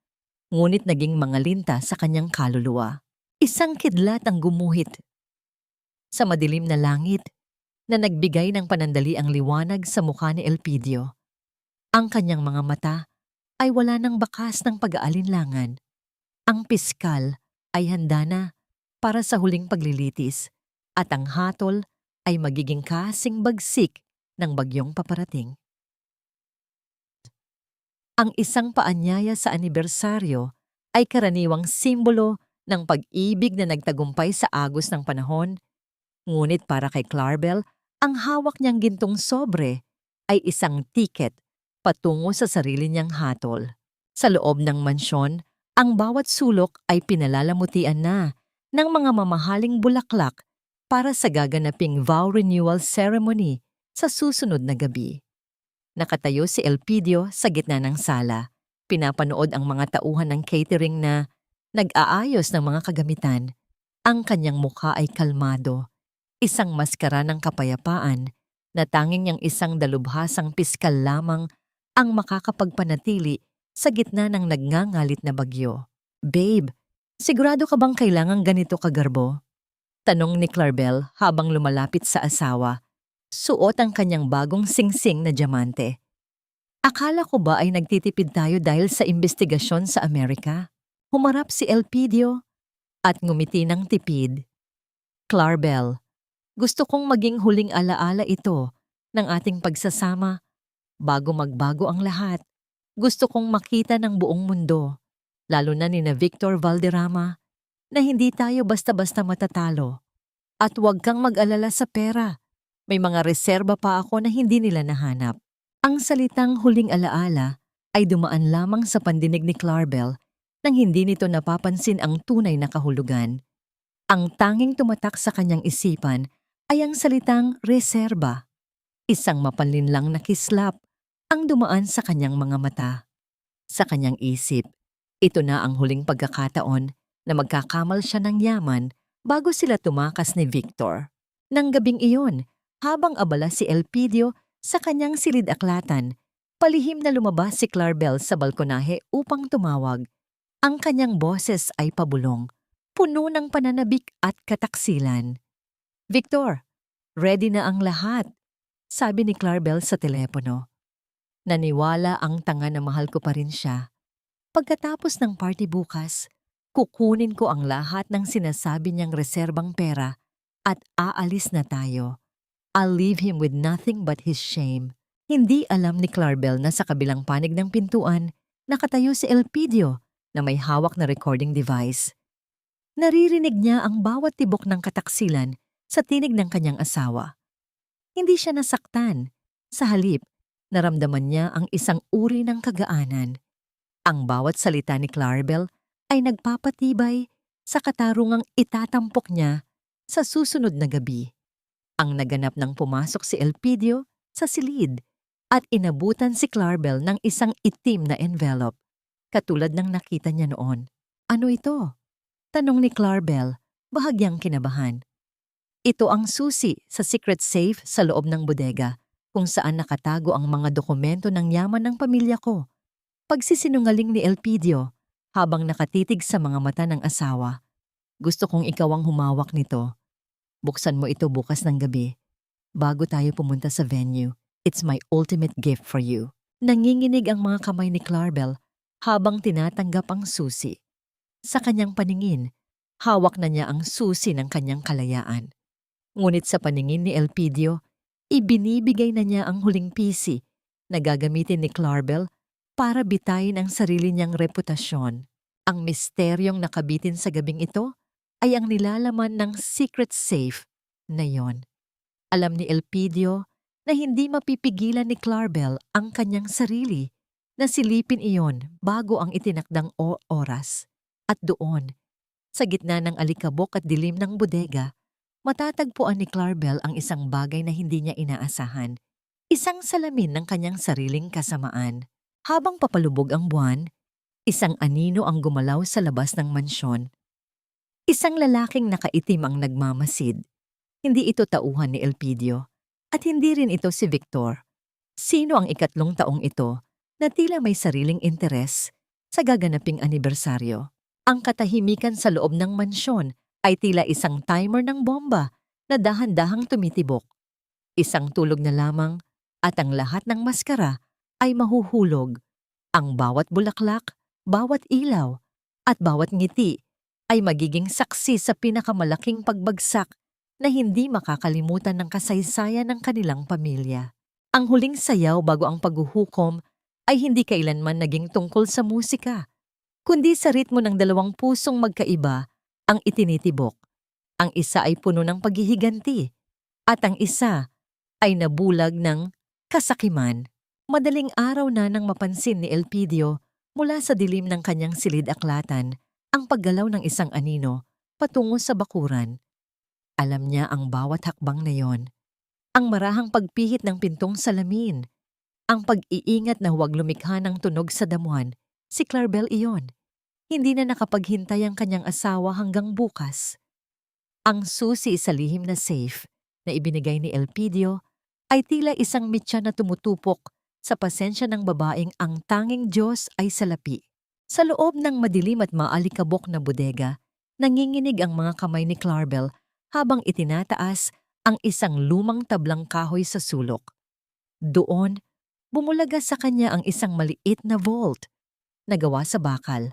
ngunit naging mga linta sa kanyang kaluluwa. Isang kidlat ang gumuhit sa madilim na langit na nagbigay ng panandaliang liwanag sa mukha ni Elpidio. Ang kanyang mga mata ay wala ng bakas ng pag-aalinlangan. Ang piskal ay handa na para sa huling paglilitis at ang hatol ay magiging kasing bagsik ng bagyong paparating. Ang isang paanyaya sa anibersaryo ay karaniwang simbolo ng pag-ibig na nagtagumpay sa agos ng panahon, ngunit para kay Clarabel, ang hawak niyang gintong sobre ay isang tiket patungo sa sarili niyang hatol. Sa loob ng mansyon, ang bawat sulok ay pinalalamutian na ng mga mamahaling bulaklak para sa gaganaping vow renewal ceremony sa susunod na gabi. Nakatayo si Elpidio sa gitna ng sala. Pinapanood ang mga tauhan ng catering na nag-aayos ng mga kagamitan. Ang kanyang mukha ay kalmado, isang maskara ng kapayapaan na tanging niyang isang dalubhasang piskal lamang ang makakapagpanatili sa gitna ng nagngangalit na bagyo. "Babe, sigurado ka bang kailangang ganito kagarbo?" tanong ni Clarabel habang lumalapit sa asawa. Suot ang kanyang bagong singsing na diamante. "Akala ko ba ay nagtitipid tayo dahil sa investigasyon sa Amerika?" Humarap si Elpidio at ngumiti ng tipid. "Clarabel, gusto kong maging huling alaala ito ng ating pagsasama. Bago magbago ang lahat, gusto kong makita ng buong mundo, lalo na ni na Victor Valderrama, na hindi tayo basta-basta matatalo. At huwag kang mag-alala sa pera. May mga reserba pa ako na hindi nila nahanap." Ang salitang huling alaala ay dumaan lamang sa pandinig ni Clarabel nang hindi nito napapansin ang tunay na kahulugan. Ang tanging tumatak sa kanyang isipan ay ang salitang reserba, isang mapanlinlang na kislap ang dumaan sa kanyang mga mata. Sa kanyang isip, ito na ang huling pagkakataon na magkakamal siya ng yaman bago sila tumakas ni Victor. Nang gabing iyon, habang abala si Elpidio sa kanyang silid-aklatan, palihim na lumabas si Clarabel sa balkonahe upang tumawag. Ang kanyang boses ay pabulong, puno ng pananabik at kataksilan. "Victor, ready na ang lahat," sabi ni Clarabel sa telepono. Naniwala ang tanga na mahal ko pa rin siya. Pagkatapos ng party bukas, kukunin ko ang lahat ng sinasabi niyang reserbang pera at aalis na tayo. I'll leave him with nothing but his shame. Hindi alam ni Clarabel na sa kabilang panig ng pintuan, nakatayo si Elpidio na may hawak na recording device. Naririnig niya ang bawat tibok ng kataksilan sa tinig ng kanyang asawa. Hindi siya nasaktan. Sa halip, naramdaman niya ang isang uri ng kagaanan. Ang bawat salita ni Clarabel ay nagpapatibay sa katarungang itatampok niya sa susunod na gabi. Ang naganap nang pumasok si Elpidio sa silid at inabutan si Clarabel ng isang itim na envelope, katulad ng nakita niya noon. "Ano ito?" tanong ni Clarabel, bahagyang kinabahan. "Ito ang susi sa secret safe sa loob ng bodega, kung saan nakatago ang mga dokumento ng yaman ng pamilya ko." Pagsisinungaling ni Elpidio habang nakatitig sa mga mata ng asawa. "Gusto kong ikaw ang humawak nito. Buksan mo ito bukas ng gabi, bago tayo pumunta sa venue. It's my ultimate gift for you." Nanginginig ang mga kamay ni Clarabel habang tinatanggap ang susi. Sa kanyang paningin, hawak na niya ang susi ng kanyang kalayaan. Ngunit sa paningin ni Elpidio, ibinibigay na niya ang huling pisi na gagamitin ni Clarabel para bitayin ang sarili niyang reputasyon. Ang misteryong nakabitin sa gabing ito ay ang nilalaman ng secret safe na yon. Alam ni Elpidio na hindi mapipigilan ni Clarabel ang kanyang sarili na silipin iyon bago ang itinakdang oras. At doon, sa gitna ng alikabok at dilim ng bodega, matatagpuan ni Clarabel ang isang bagay na hindi niya inaasahan. Isang salamin ng kanyang sariling kasamaan. Habang papalubog ang buwan, isang anino ang gumalaw sa labas ng mansyon. Isang lalaking nakaitim ang nagmamasid. Hindi ito tauhan ni Elpidio at hindi rin ito si Victor. Sino ang ikatlong taong ito na tila may sariling interes sa gaganaping anibersaryo? Ang katahimikan sa loob ng mansyon ay tila isang timer ng bomba na dahan-dahang tumitibok. Isang tulog na lamang at ang lahat ng maskara ay mahuhulog. Ang bawat bulaklak, bawat ilaw, at bawat ngiti ay magiging saksi sa pinakamalaking pagbagsak na hindi makakalimutan ng kasaysayan ng kanilang pamilya. Ang huling sayaw bago ang paghuhukom ay hindi kailanman naging tungkol sa musika, kundi sa ritmo ng dalawang pusong magkaiba ang itinitibok. Ang isa ay puno ng paghihiganti at ang isa ay nabulag ng kasakiman. Madaling araw na nang mapansin ni Elpidio mula sa dilim ng kanyang silid-aklatan ang paggalaw ng isang anino patungo sa bakuran. Alam niya ang bawat hakbang na yon. Ang marahang pagpihit ng pintong salamin, ang pag-iingat na huwag lumikha ng tunog sa damuhan, si Clarabel iyon. Hindi na nakapaghintay ang kanyang asawa hanggang bukas. Ang susi sa lihim na safe na ibinigay ni Elpidio ay tila isang mitya na tumutupok sa pasensya ng babaeng ang tanging Diyos ay salapi. Sa loob ng madilim at maalikabok na bodega, nanginginig ang mga kamay ni Clarabel habang itinataas ang isang lumang tablang kahoy sa sulok. Doon, bumulaga sa kanya ang isang maliit na vault na gawa sa bakal.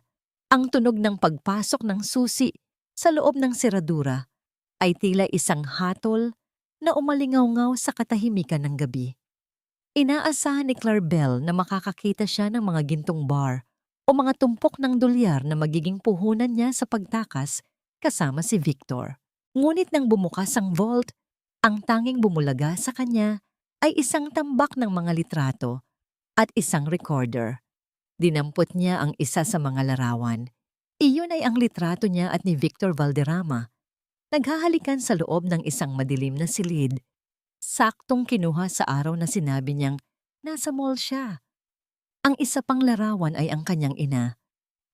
Ang tunog ng pagpasok ng susi sa loob ng seradura ay tila isang hatol na umalingaw-ngaw sa katahimikan ng gabi. Inaasahan ni Clarabel na makakakita siya ng mga gintong bar o mga tumpok ng dolyar na magiging puhunan niya sa pagtakas kasama si Victor. Ngunit nang bumukas ang vault, ang tanging bumulaga sa kanya ay isang tambak ng mga litrato at isang recorder. Dinampot niya ang isa sa mga larawan. Iyon ay ang litrato niya at ni Victor Valderrama. Naghahalikan sa loob ng isang madilim na silid. Saktong kinuha sa araw na sinabi niyang nasa mall siya. Ang isa pang larawan ay ang kanyang ina,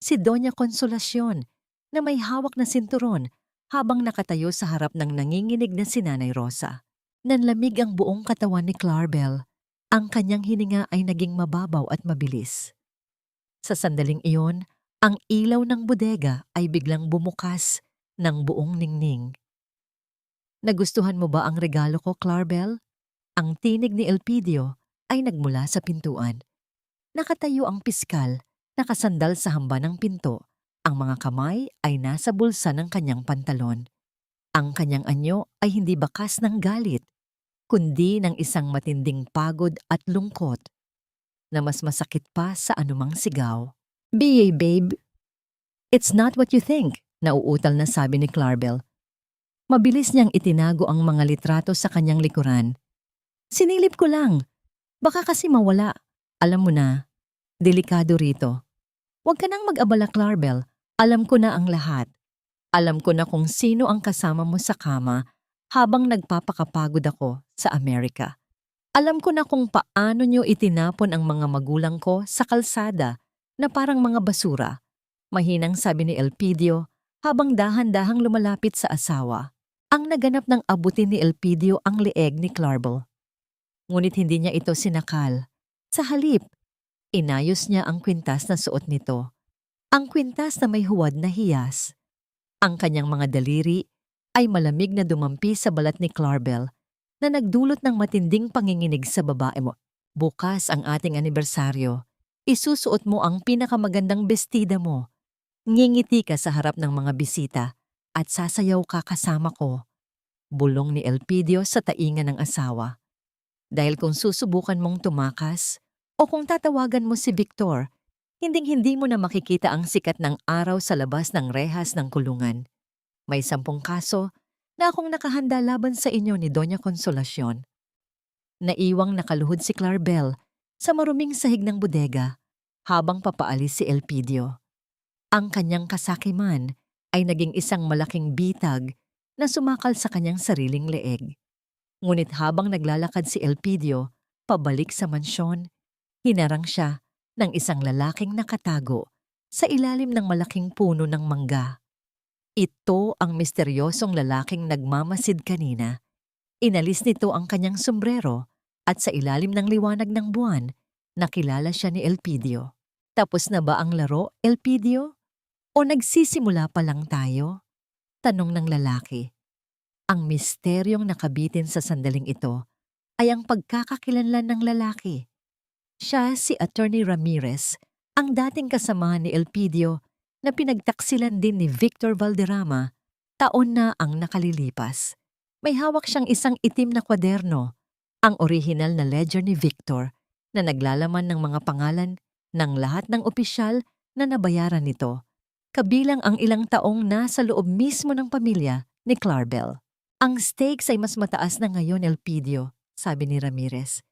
si Doña Consolacion, na may hawak na sinturon habang nakatayo sa harap ng nanginginig na si Nanay Rosa. Nanlamig ang buong katawan ni Clarabel. Ang kanyang hininga ay naging mababaw at mabilis. Sa sandaling iyon, ang ilaw ng bodega ay biglang bumukas ng buong ningning. Nagustuhan mo ba ang regalo ko, Clarabel? Ang tinig ni Elpidio ay nagmula sa pintuan. Nakatayo ang piskal, nakasandal sa hamba ng pinto. Ang mga kamay ay nasa bulsa ng kanyang pantalon. Ang kanyang anyo ay hindi bakas ng galit, kundi ng isang matinding pagod at lungkot na mas masakit pa sa anumang sigaw. "BA, babe. It's not what you think," nauutal na sabi ni Clarabel. Mabilis niyang itinago ang mga litrato sa kanyang likuran. "Sinilip ko lang. Baka kasi mawala. Alam mo na, delikado rito. Huwag ka nang mag-abala, Clarabel. Alam ko na ang lahat. Alam ko na kung sino ang kasama mo sa kama habang nagpapakapagod ako sa Amerika. Alam ko na kung paano niyo itinapon ang mga magulang ko sa kalsada na parang mga basura," mahinang sabi ni Elpidio habang dahan-dahang lumalapit sa asawa. Ang naganap ng abutin ni Elpidio ang leeg ni Clarabel. Ngunit hindi niya ito sinakal. Sa halip, inayos niya ang kwintas na suot nito. Ang kwintas na may huwad na hiyas. Ang kanyang mga daliri ay malamig na dumampi sa balat ni Clarabel na nagdulot ng matinding panginginig sa babae mo. "Bukas ang ating anibersaryo. Isusuot mo ang pinakamagandang bestida mo. Ngingiti ka sa harap ng mga bisita at sasayaw ka kasama ko," bulong ni Elpidio sa tainga ng asawa. "Dahil kung susubukan mong tumakas o kung tatawagan mo si Victor, hinding-hindi mo na makikita ang sikat ng araw sa labas ng rehas ng kulungan. May 10 kaso na akong nakahanda laban sa inyo ni Doña Consolacion." Naiwang nakaluhod si Clarabel sa maruming sahig ng bodega habang papaalis si Elpidio. Ang kanyang kasakiman ay naging isang malaking bitag na sumakal sa kanyang sariling leeg. Ngunit habang naglalakad si Elpidio pabalik sa mansyon, hinarang siya ng isang lalaking nakatago sa ilalim ng malaking puno ng mangga. Ito ang misteryosong lalaking nagmamasid kanina. Inalis nito ang kanyang sombrero at sa ilalim ng liwanag ng buwan, nakilala siya ni Elpidio. "Tapos na ba ang laro, Elpidio? O nagsisimula pa lang tayo?" tanong ng lalaki. Ang misteryong nakabitin sa sandaling ito ay ang pagkakakilanlan ng lalaki. Siya si Attorney Ramirez, ang dating kasamahan ni Elpidio na pinagtaksilan din ni Victor Valderrama taon na ang nakalilipas. May hawak siyang isang itim na kwaderno, ang orihinal na ledger ni Victor na naglalaman ng mga pangalan ng lahat ng opisyal na nabayaran nito, kabilang ang ilang taong nasa loob mismo ng pamilya ni Clarabel. "Ang stakes ay mas mataas na ngayon, Elpidio," sabi ni Ramirez.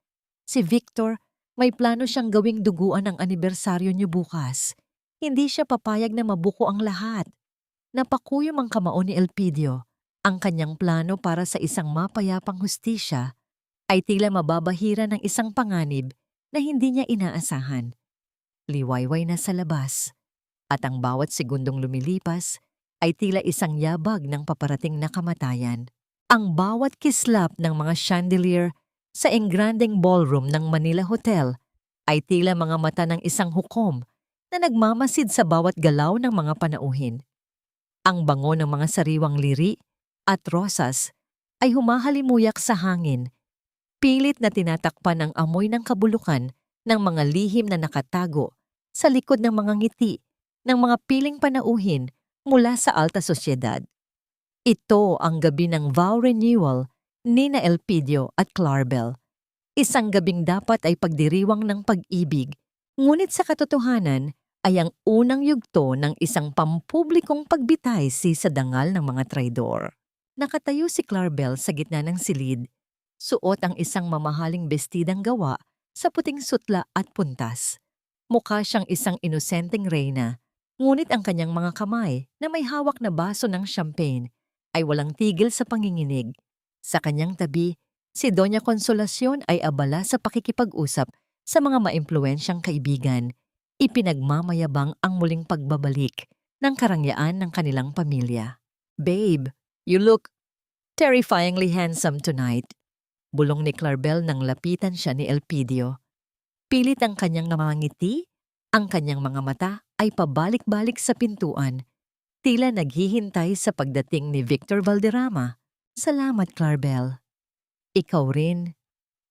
"Si Victor, may plano siyang gawing duguan ang anibersaryo niyo bukas. Hindi siya papayag na mabuko ang lahat." Napakuyom ang kamao ni Elpidio. Ang kanyang plano para sa isang mapayapang hustisya ay tila mababahira ng isang panganib na hindi niya inaasahan. Liwayway na sa labas, at ang bawat segundong lumilipas ay tila isang yabag ng paparating na kamatayan. Ang bawat kislap ng mga chandelier sa engrandeng ballroom ng Manila Hotel ay tila mga mata ng isang hukom na nagmamasid sa bawat galaw ng mga panauhin. Ang bango ng mga sariwang liri at rosas ay humahalimuyak sa hangin, pilit na tinatakpan ang amoy ng kabulukan ng mga lihim na nakatago sa likod ng mga ngiti ng mga piling panauhin mula sa alta sosyedad. Ito ang gabi ng vow renewal ni na Elpidio at Clarabel. Isang gabing dapat ay pagdiriwang ng pag-ibig, ngunit sa katotohanan ay ang unang yugto ng isang pampublikong pagbitay sa dangal ng mga traidor. Nakatayo si Clarabel sa gitna ng silid, suot ang isang mamahaling bestidang gawa sa puting sutla at puntas. Mukha siyang isang inosenteng reyna Ngunit ang kanyang mga kamay na may hawak na baso ng champagne ay walang tigil sa panginginig. Sa kanyang tabi, si Doña Consolacion ay abala sa pakikipag-usap sa mga maimpluwensyang kaibigan. Ipinagmamayabang ang muling pagbabalik ng karangyaan ng kanilang pamilya. "Babe, you look terrifyingly handsome tonight." Bulong ni Clarabel nang lapitan siya ni Elpidio. Pilit ang kanyang namangiti, ang kanyang mga mata ay pabalik-balik sa pintuan, tila naghihintay sa pagdating ni Victor Valderrama. "Salamat, Clarabel." "Ikaw rin."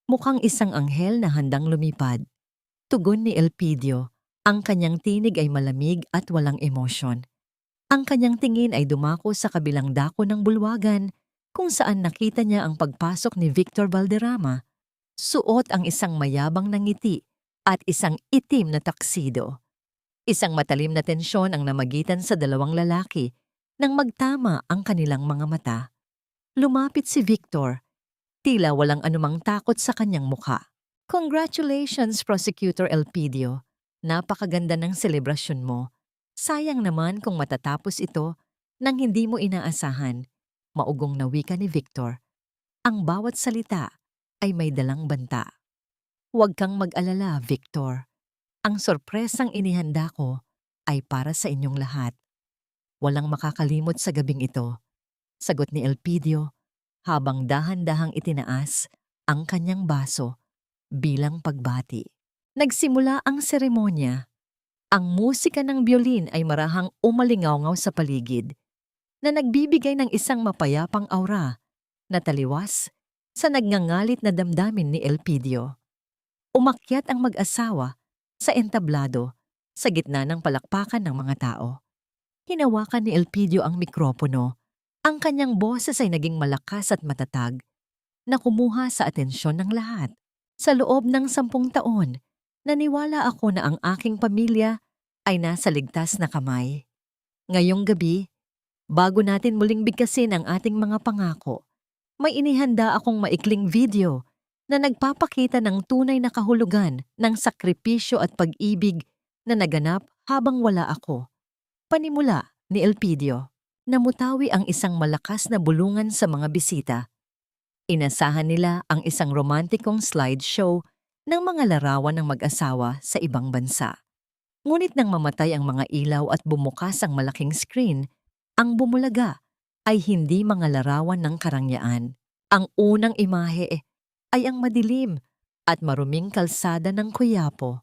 Mukhang isang anghel na handang lumipad. Tugon ni Elpidio. Ang kanyang tinig ay malamig at walang emosyon. Ang kanyang tingin ay dumako sa kabilang dako ng bulwagan kung saan nakita niya ang pagpasok ni Victor Valderrama. Suot ang isang mayabang na ngiti at isang itim na taksido. Isang matalim na tensyon ang namagitan sa dalawang lalaki nang magtama ang kanilang mga mata. Lumapit si Victor, tila walang anumang takot sa kanyang mukha. "Congratulations, Prosecutor Elpidio. Napakaganda ng selebrasyon mo. Sayang naman kung matatapos ito nang hindi mo inaasahan." Maugong na wika ni Victor. Ang bawat salita ay may dalang banta. "Huwag kang mag-alala, Victor. Ang sorpresang inihanda ko ay para sa inyong lahat. Walang makakalimot sa gabing ito," sagot ni Elpidio habang dahan-dahang itinaas ang kanyang baso bilang pagbati. Nagsimula ang seremonya. Ang musika ng biolin ay marahang umalingawngaw sa paligid, na nagbibigay ng isang mapayapang aura na taliwas sa nagngangalit na damdamin ni Elpidio. Umakyat ang mag-asawa sa entablado sa gitna ng palakpakan ng mga tao. Hinawakan ni Elpidio ang mikropono. Ang kanyang boses ay naging malakas at matatag na kumuha sa atensyon ng lahat. "Sa loob ng 10 taon, naniwala ako na ang aking pamilya ay nasa ligtas na kamay. Ngayong gabi, bago natin muling bigkasin ang ating mga pangako, may inihanda akong maikling video na nagpapakita ng tunay na kahulugan ng sakripisyo at pag-ibig na naganap habang wala ako." Panimula ni Elpidio. Namutawi ang isang malakas na bulungan sa mga bisita. Inasahan nila ang isang romantikong slideshow ng mga larawan ng mag-asawa sa ibang bansa. Ngunit nang mamatay ang mga ilaw at bumukas ang malaking screen, ang bumulaga ay hindi mga larawan ng karangyaan. Ang unang imahe ay ang madilim at maruming kalsada ng Quiapo.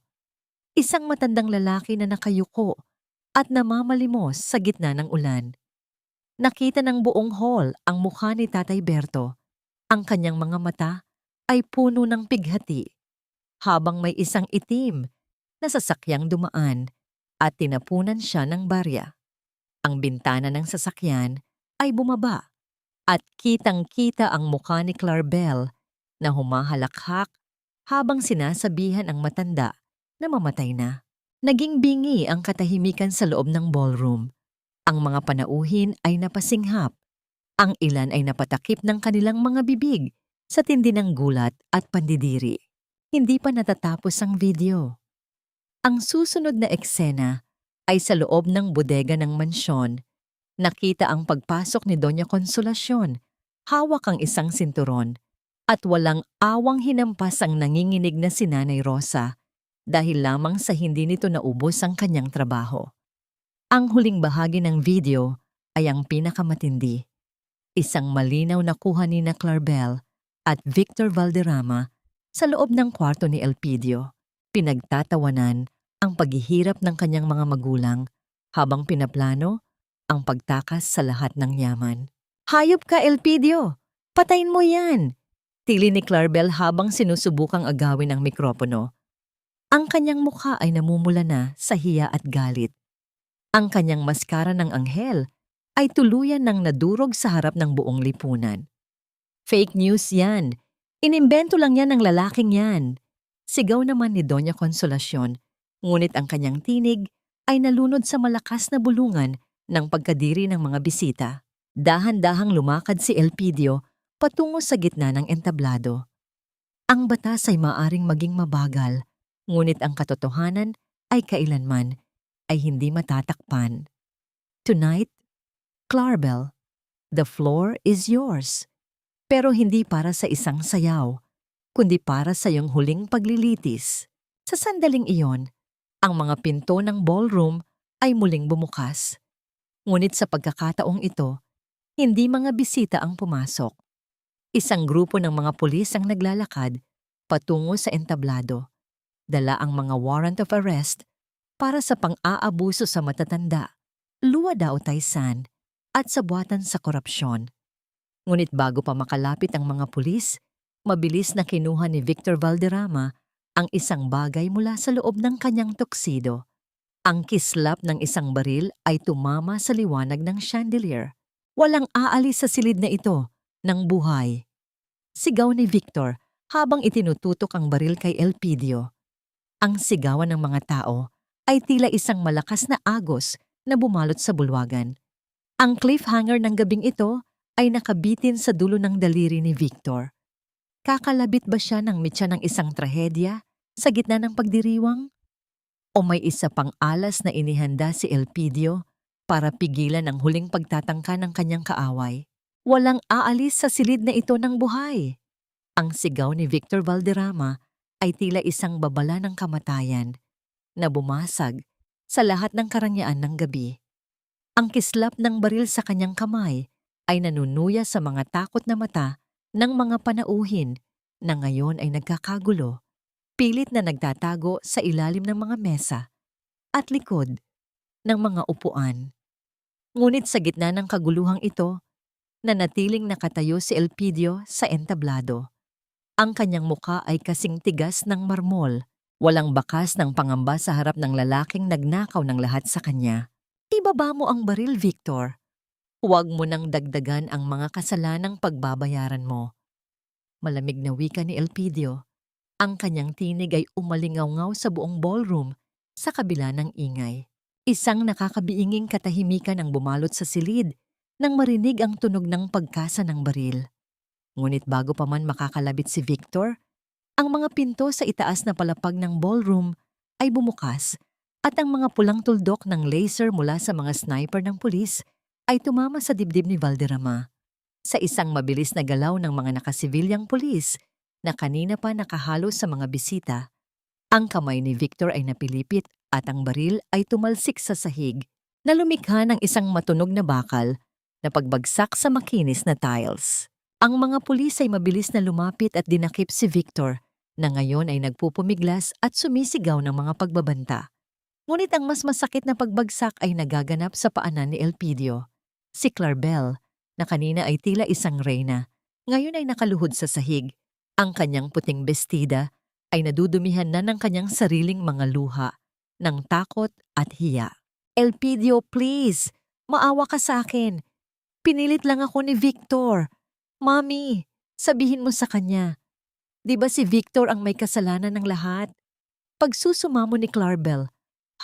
Isang matandang lalaki na nakayuko at namamalimos sa gitna ng ulan. Nakita ng buong hall ang mukha ni Tatay Berto. Ang kanyang mga mata ay puno ng pighati, habang may isang itim na sasakyang dumaan at tinapunan siya ng barya. Ang bintana ng sasakyan ay bumaba at kitang-kita ang mukha ni Clarabel na humahalakhak habang sinasabihan ang matanda na mamatay na. Naging bingi ang katahimikan sa loob ng ballroom. Ang mga panauhin ay napasinghap. Ang ilan ay napatakip ng kanilang mga bibig sa tindi ng gulat at pandidiri. Hindi pa natatapos ang video. Ang susunod na eksena ay sa loob ng bodega ng mansyon. Nakita ang pagpasok ni Doña Consolacion. Hawak ang isang sinturon at walang awang hinampas ang nanginginig na si Nanay Rosa dahil lamang sa hindi nito naubos ang kanyang trabaho. Ang huling bahagi ng video ay ang pinakamatindi. Isang malinaw na kuha ni Clarabel at Victor Valderrama sa loob ng kwarto ni Elpidio. Pinagtatawanan ang paghihirap ng kanyang mga magulang habang pinaplano ang pagtakas sa lahat ng yaman. "Hayop ka, Elpidio! Patayin mo yan!" Tili ni Clarabel habang sinusubukang agawin ang mikropono. Ang kanyang mukha ay namumula na sa hiya at galit. Ang kanyang maskara ng anghel ay tuluyan ng nadurog sa harap ng buong lipunan. "Fake news yan. Inimbento lang yan ng lalaking yan." Sigaw naman ni Doña Consolacion, ngunit ang kanyang tinig ay nalunod sa malakas na bulungan ng pagkadiri ng mga bisita. Dahan-dahang lumakad si Elpidio patungo sa gitna ng entablado. Ang batas ay maaring maging mabagal, ngunit ang katotohanan ay kailanman ay hindi matatakpan. Tonight, Clarabel, the floor is yours. Pero hindi para sa isang sayaw, kundi para sa iyong huling paglilitis. Sa sandaling iyon, ang mga pinto ng ballroom ay muling bumukas. Ngunit sa pagkakataong ito, hindi mga bisita ang pumasok. Isang grupo ng mga pulis ang naglalakad patungo sa entablado. Dala ang mga warrant of arrest para sa pang-aabuso sa matatanda, luwada o taysan, at sabuatan sa korupsyon. Ngunit bago pa makalapit ang mga pulis, mabilis na kinuha ni Victor Valderrama ang isang bagay mula sa loob ng kanyang tuxedo. Ang kislap ng isang baril ay tumama sa liwanag ng chandelier. Walang aalis sa silid na ito ng buhay. Sigaw ni Victor habang itinututok ang baril kay Elpidio. Ang sigawan ng mga tao ay tila isang malakas na agos na bumalot sa bulwagan. Ang cliffhanger ng gabing ito ay nakabitin sa dulo ng daliri ni Victor. Kakalabit ba siya ng mitya ng isang trahedya sa gitna ng pagdiriwang? O may isa pang alas na inihanda si Elpidio para pigilan ang huling pagtatangka ng kanyang kaaway? Walang aalis sa silid na ito ng buhay. Ang sigaw ni Victor Valderrama ay tila isang babala ng kamatayan na bumasag sa lahat ng karangyaan ng gabi. Ang kislap ng baril sa kanyang kamay ay nanunuya sa mga takot na mata ng mga panauhin na ngayon ay nagkakagulo, pilit na nagtatago sa ilalim ng mga mesa at likod ng mga upuan. Ngunit sa gitna ng kaguluhang ito, nanatiling nakatayo si Elpidio sa entablado. Ang kanyang muka ay kasing tigas ng marmol, walang bakas ng pangamba sa harap ng lalaking nagnakaw ng lahat sa kanya. Ibaba mo ang baril, Victor. Huwag mo nang dagdagan ang mga kasalanang pagbabayaran mo. Malamig na wika ni Elpidio. Ang kanyang tinig ay umalingaw-ngaw sa buong ballroom sa kabila ng ingay. Isang nakakabiinging katahimikan ang bumalot sa silid nang marinig ang tunog ng pagkasa ng baril. Ngunit bago pa man makakalabit si Victor, ang mga pinto sa itaas na palapag ng ballroom ay bumukas at ang mga pulang tuldok ng laser mula sa mga sniper ng pulis ay tumama sa dibdib ni Valderrama. Sa isang mabilis na galaw ng mga nakasibilyang pulis na kanina pa nakahalo sa mga bisita, ang kamay ni Victor ay napilipit at ang baril ay tumalsik sa sahig na lumikha ng isang matunog na bakal na pagbagsak sa makinis na tiles. Ang mga pulis ay mabilis na lumapit at dinakip si Victor na ngayon ay nagpupumiglas at sumisigaw ng mga pagbabanta. Ngunit ang mas masakit na pagbagsak ay nagaganap sa paanan ni Elpidio. Si Clarabel, na kanina ay tila isang reyna, ngayon ay nakaluhod sa sahig. Ang kanyang puting bestida ay nadudumihan na ng kanyang sariling mga luha, ng takot at hiya. Elpidio, please! Maawa ka sa akin! Pinilit lang ako ni Victor! Mami, sabihin mo sa kanya. Di ba si Victor ang may kasalanan ng lahat? Pagsusumamo ni Clarabel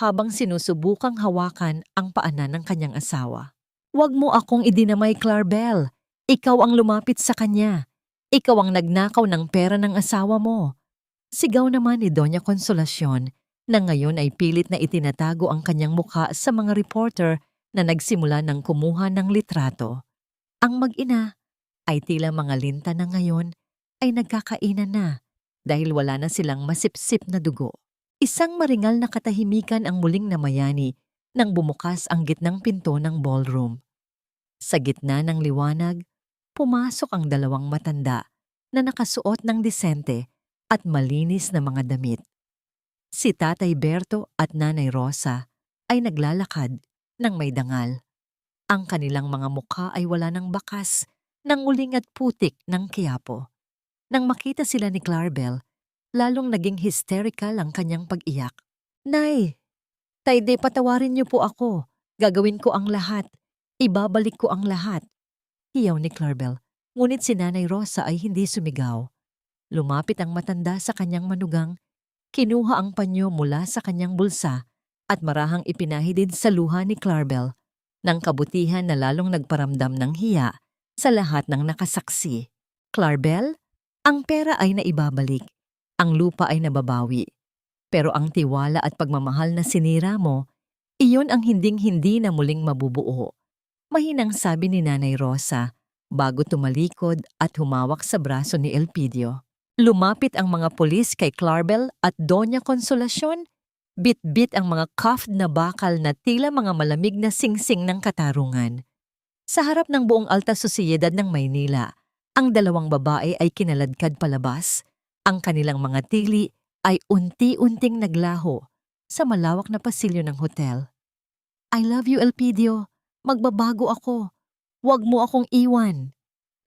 habang sinusubukang hawakan ang paanan ng kanyang asawa. Huwag mo akong idinamay, Clarabel. Ikaw ang lumapit sa kanya. Ikaw ang nagnakaw ng pera ng asawa mo. Sigaw naman ni Doña Consolacion na ngayon ay pilit na itinatago ang kanyang mukha sa mga reporter na nagsimula ng kumuha ng litrato. Ang mag-ina ay tila mga linta na ngayon ay nagkakainan na dahil wala na silang masipsip na dugo. Isang maringal na katahimikan ang muling namayani nang bumukas ang gitnang pinto ng ballroom. Sa gitna ng liwanag, pumasok ang dalawang matanda na nakasuot ng disente at malinis na mga damit. Si Tatay Berto at Nanay Rosa ay naglalakad ng may dangal. Ang kanilang mga mukha ay wala ng bakas ng uling at putik ng Quiapo. Nang makita sila ni Clarabel, lalong naging hysterical ang kanyang pag-iyak. Nay, Tayde, patawarin niyo po ako. Gagawin ko ang lahat. Ibabalik ko ang lahat. Hiyaw ni Clarabel, ngunit si Nanay Rosa ay hindi sumigaw. Lumapit ang matanda sa kanyang manugang, kinuha ang panyo mula sa kanyang bulsa at marahang ipinahidid sa luha ni Clarabel ng kabutihan na lalong nagparamdam ng hiya sa lahat ng nakasaksi. Clarabel, ang pera ay naibabalik. Ang lupa ay nababawi. Pero ang tiwala at pagmamahal na sinira mo, Iyon ang hinding-hindi na muling mabubuo. Mahinang sabi ni Nanay Rosa bago tumalikod at humawak sa braso ni Elpidio. Lumapit ang mga pulis kay Clarabel at Doña Consolacion. Bit-bit ang mga cuffed na bakal na tila mga malamig na singsing ng katarungan. Sa harap ng buong alta sosyedad ng Maynila, ang dalawang babae ay kinaladkad palabas. Ang kanilang mga tili ay unti-unting naglaho sa malawak na pasilyo ng hotel. I love you, Elpidio. Magbabago ako. Huwag mo akong iwan.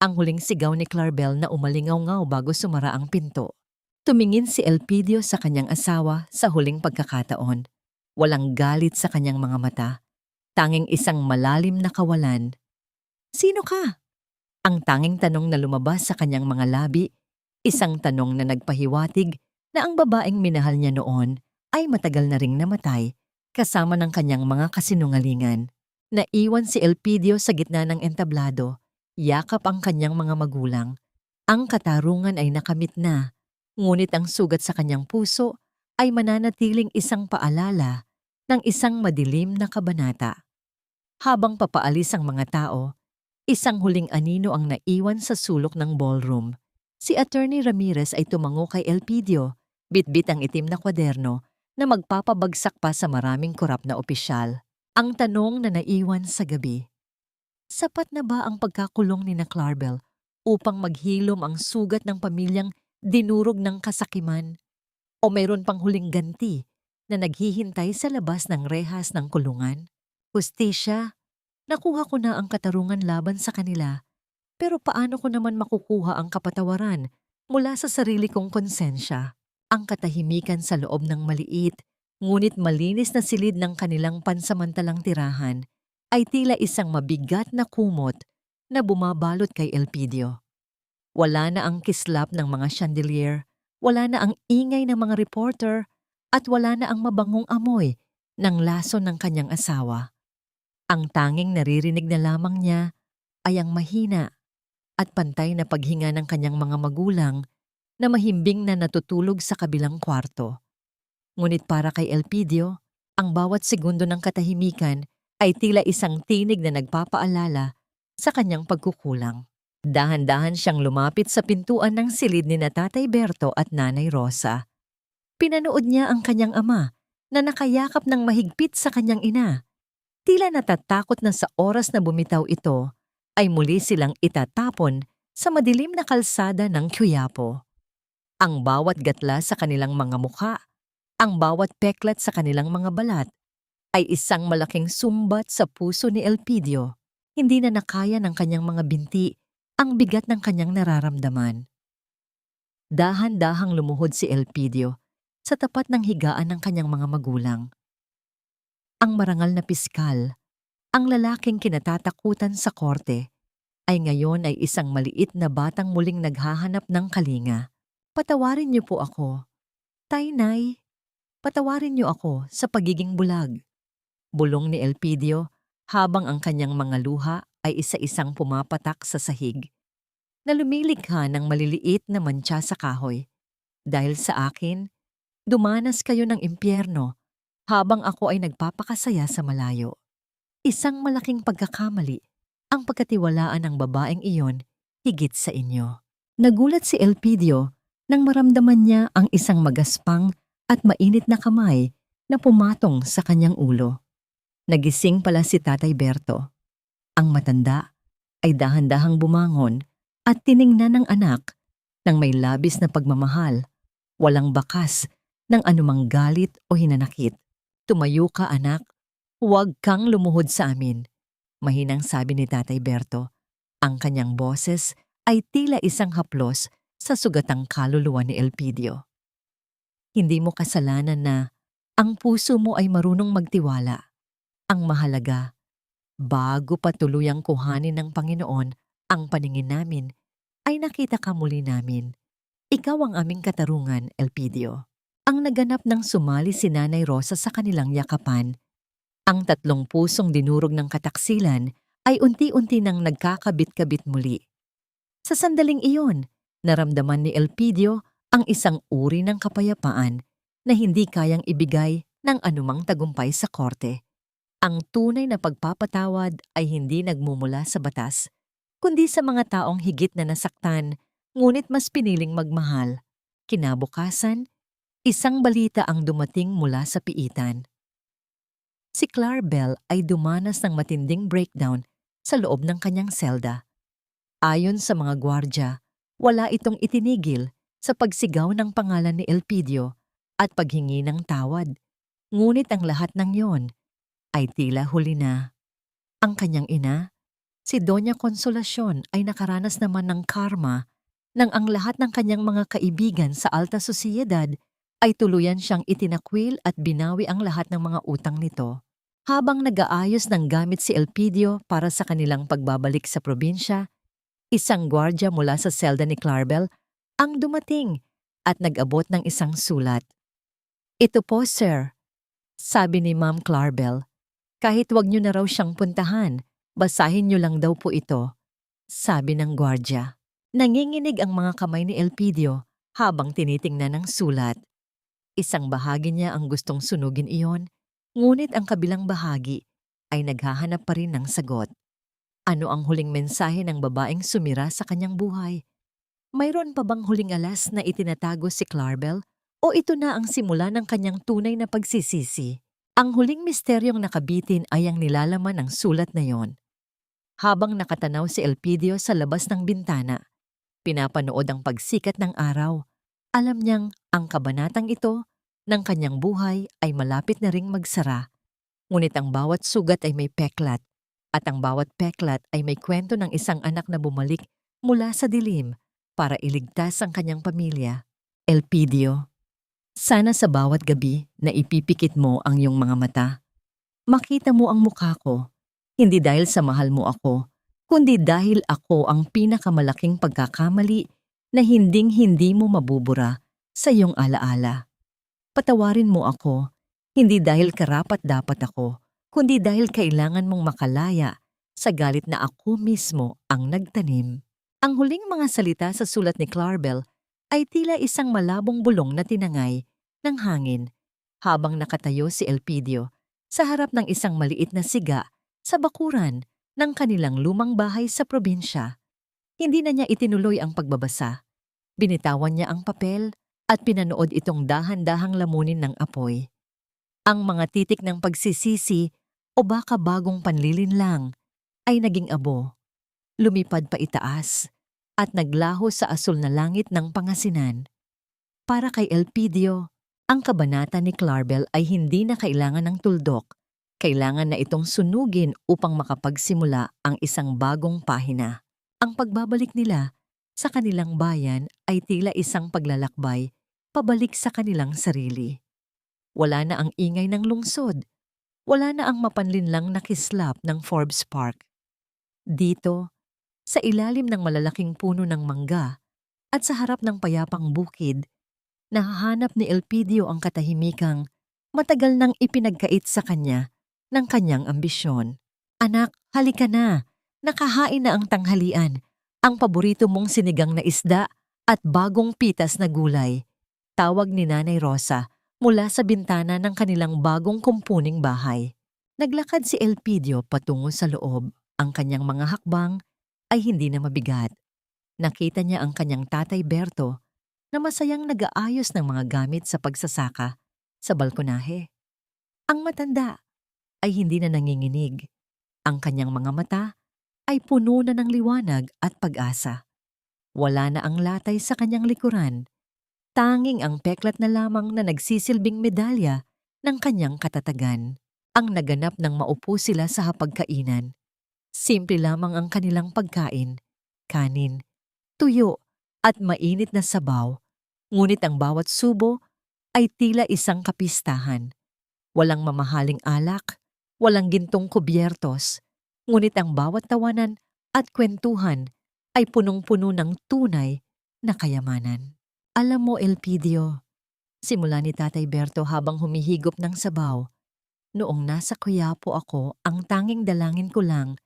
Ang huling sigaw ni Clarabel na umalingaw-ngaw bago sumara ang pinto. Tumingin si Elpidio sa kanyang asawa sa huling pagkakataon. Walang galit sa kanyang mga mata. Tanging isang malalim na kawalan. Sino ka? Ang tanging tanong na lumabas sa kanyang mga labi, isang tanong na nagpahiwatig na ang babaeng minahal niya noon ay matagal na ring namatay kasama ng kanyang mga kasinungalingan. Naiwan si Elpidio sa gitna ng entablado, yakap ang kanyang mga magulang. Ang katarungan ay nakamit na, ngunit ang sugat sa kanyang puso ay mananatiling isang paalala ng isang madilim na kabanata. Habang papaalis ang mga tao, isang huling anino ang naiwan sa sulok ng ballroom. Si Attorney Ramirez ay tumango kay Elpidio, bitbit ang itim na kwaderno na magpapabagsak pa sa maraming korap na opisyal. Ang tanong na naiwan sa gabi. Sapat na ba ang pagkakulong ni Clarabel upang maghilom ang sugat ng pamilyang dinurog ng kasakiman? O mayroon pang huling ganti na naghihintay sa labas ng rehas ng kulungan? Hustisya, nakuha ko na ang katarungan laban sa kanila, pero paano ko naman makukuha ang kapatawaran mula sa sarili kong konsensya? Ang katahimikan sa loob ng maliit, ngunit malinis na silid ng kanilang pansamantalang tirahan ay tila isang mabigat na kumot na bumabalot kay Elpidio. Wala na ang kislap ng mga chandelier, wala na ang ingay ng mga reporter, at wala na ang mabangong amoy ng lason ng kanyang asawa. Ang tanging naririnig na lamang niya ay ang mahina at pantay na paghinga ng kanyang mga magulang na mahimbing na natutulog sa kabilang kwarto. Ngunit para kay Elpidio, ang bawat segundo ng katahimikan ay tila isang tinig na nagpapaalala sa kanyang pagkukulang. Dahan-dahan siyang lumapit sa pintuan ng silid ni Tatay Berto at Nanay Rosa. Pinanood niya ang kanyang ama na nakayakap ng mahigpit sa kanyang ina. Tila natatakot na sa oras na bumitaw ito ay muli silang itatapon sa madilim na kalsada ng Quiapo. Ang bawat gatla sa kanilang mga mukha, ang bawat peklat sa kanilang mga balat, ay isang malaking sumbat sa puso ni Elpidio. Hindi na nakaya ng kanyang mga binti ang bigat ng kanyang nararamdaman. Dahan-dahang lumuhod si Elpidio sa tapat ng higaan ng kanyang mga magulang. Ang marangal na piskal, ang lalaking kinatatakutan sa korte, ay ngayon ay isang maliit na batang muling naghahanap ng kalinga. Patawarin niyo po ako. Tay-nay, patawarin niyo ako sa pagiging bulag. Bulong ni Elpidio habang ang kanyang mga luha ay isa-isang pumapatak sa sahig, na lumilikha ng maliliit na mantsa sa kahoy. Dahil sa akin, dumanas kayo ng impyerno habang ako ay nagpapakasaya sa malayo. Isang malaking pagkakamali ang pagkatiwalaan ng babaeng iyon higit sa inyo. Nagulat si Elpidio nang maramdaman niya ang isang magaspang at mainit na kamay na pumatong sa kanyang ulo. Nagising pala si Tatay Berto. Ang matanda ay dahan-dahang bumangon at tiningnan ng anak ng may labis na pagmamahal, walang bakas ng anumang galit o hinanakit. Tumayo ka, anak. Huwag kang lumuhod sa amin. Mahinang sabi ni Tatay Berto. Ang kanyang boses ay tila isang haplos sa sugatang kaluluwa ni Elpidio. Hindi mo kasalanan na ang puso mo ay marunong magtiwala. Ang mahalaga, bago pa tuluyang kuhanin ng Panginoon ang paningin namin, ay nakita ka muli namin. Ikaw ang aming katarungan, Elpidio. Ang naganap ng sumali si Nanay Rosa sa kanilang yakapan. Ang tatlong pusong dinurog ng kataksilan ay unti-unti nang nagkakabit-kabit muli. Sa sandaling iyon, naramdaman ni Elpidio ang isang uri ng kapayapaan na hindi kayang ibigay ng anumang tagumpay sa korte. Ang tunay na pagpapatawad ay hindi nagmumula sa batas, kundi sa mga taong higit na nasaktan, ngunit mas piniling magmahal. Kinabukasan, isang balita ang dumating mula sa piitan. Si Clarabelle ay dumanas ng matinding breakdown sa loob ng kanyang selda. Ayon sa mga gwardya, wala itong itinigil sa pagsigaw ng pangalan ni Elpidio at paghingi ng tawad. Ngunit ang lahat ng yon ay tila huli na. Ang kanyang ina, si Doña Consolacion, ay nakaranas naman ng karma nang ang lahat ng kanyang mga kaibigan sa alta sosyedad ay tuluyan siyang itinakwil at binawi ang lahat ng mga utang nito. Habang nag-aayos ng gamit si Elpidio para sa kanilang pagbabalik sa probinsya, isang gwardya mula sa selda ni Clarabelle ang dumating at nag-abot ng isang sulat. "Ito po, sir," sabi ni Ma'am Clarabelle. "Kahit wag niyo na raw siyang puntahan, basahin niyo lang daw po ito," sabi ng gwardya. Nanginginig ang mga kamay ni Elpidio habang tinitingnan ang sulat. Isang bahagi niya ang gustong sunugin iyon, ngunit ang kabilang bahagi ay naghahanap pa rin ng sagot. Ano ang huling mensahe ng babaeng sumira sa kanyang buhay? Mayroon pa bang huling alas na itinatago si Clarabelle o ito na ang simula ng kanyang tunay na pagsisisi? Ang huling misteryong nakabitin ay ang nilalaman ng sulat na yon. Habang nakatanaw si Elpidio sa labas ng bintana, pinapanood ang pagsikat ng araw. Alam niyang ang kabanatang ito ng kanyang buhay ay malapit na ring magsara. Ngunit ang bawat sugat ay may peklat, at ang bawat peklat ay may kwento ng isang anak na bumalik mula sa dilim para iligtas ang kanyang pamilya. Elpidio, sana sa bawat gabi na ipipikit mo ang iyong mga mata, makita mo ang mukha ko, hindi dahil sa mahal mo ako, kundi dahil ako ang pinakamalaking pagkakamali na hinding-hindi mo mabubura sa iyong alaala. Patawarin mo ako, hindi dahil karapat-dapat ako, kundi dahil kailangan mong makalaya sa galit na ako mismo ang nagtanim. Ang huling mga salita sa sulat ni Clarabelle ay tila isang malabong bulong na tinangay ng hangin habang nakatayo si Elpidio sa harap ng isang maliit na siga sa bakuran ng kanilang lumang bahay sa probinsya. Hindi na niya itinuloy ang pagbabasa. Binitawan niya ang papel at pinanood itong dahan-dahang lamunin ng apoy. Ang mga titik ng pagsisisi o baka bagong panlilinlang ay naging abo, lumipad pa itaas at naglaho sa asul na langit ng pangasinan. Para kay Elpidio, ang kabanata ni Clarabelle ay hindi na kailangan ng tuldok. Kailangan na itong sunugin upang makapagsimula ang isang bagong pahina. Ang pagbabalik nila sa kanilang bayan ay tila isang paglalakbay pabalik sa kanilang sarili. Wala na ang ingay ng lungsod. Wala na ang mapanlinlang na kislap ng Forbes Park. Dito, sa ilalim ng malalaking puno ng mangga at sa harap ng payapang bukid, nahahanap ni Elpidio ang katahimikang matagal nang ipinagkait sa kanya ng kanyang ambisyon. "Anak, halika na. Nakahain na ang tanghalian. Ang paborito mong sinigang na isda at bagong pitas na gulay," tawag ni Nanay Rosa mula sa bintana ng kanilang bagong kumpuning bahay. Naglakad si Elpidio patungo sa loob. Ang kanyang mga hakbang ay hindi na mabigat. Nakita niya ang kanyang tatay Berto na masayang nag-aayos ng mga gamit sa pagsasaka sa balkonahe. Ang matanda ay hindi na nanginginig. Ang kanyang mga mata ay puno na ng liwanag at pag-asa. Wala na ang latay sa kanyang likuran. Tanging ang peklat na lamang na nagsisilbing medalya ng kanyang katatagan. Ang naganap nang maupo sila sa hapagkainan. Simple lamang ang kanilang pagkain, kanin, tuyo at mainit na sabaw, ngunit ang bawat subo ay tila isang kapistahan. Walang mamahaling alak, walang gintong kubyertos, ngunit ang bawat tawanan at kwentuhan ay punong-puno ng tunay na kayamanan. "Alam mo, Elpidio," simula ni Tatay Berto habang humihigop ng sabaw, "noong nasa Quiapo ako, ang tanging dalangin ko lang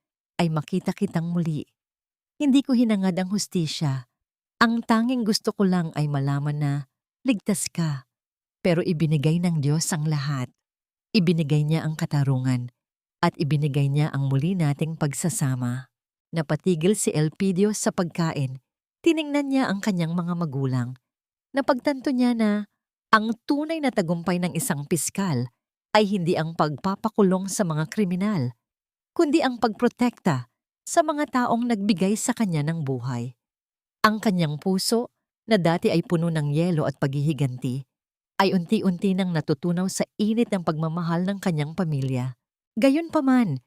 ay makita kitang muli. Hindi ko hinangad ang hustisya. Ang tanging gusto ko lang ay malaman na ligtas ka. Pero ibinigay ng Diyos ang lahat. Ibinigay niya ang katarungan. at ibinigay niya ang muli nating pagsasama. Napatigil si Elpidio sa pagkain. Tiningnan niya ang kanyang mga magulang. Napagtanto niya na ang tunay na tagumpay ng isang piskal ay hindi ang pagpapakulong sa mga kriminal, kundi ang pagprotekta sa mga taong nagbigay sa kanya ng buhay. Ang kanyang puso, na dati ay puno ng yelo at paghihiganti, ay unti-unti nang natutunaw sa init ng pagmamahal ng kanyang pamilya. Gayunpaman,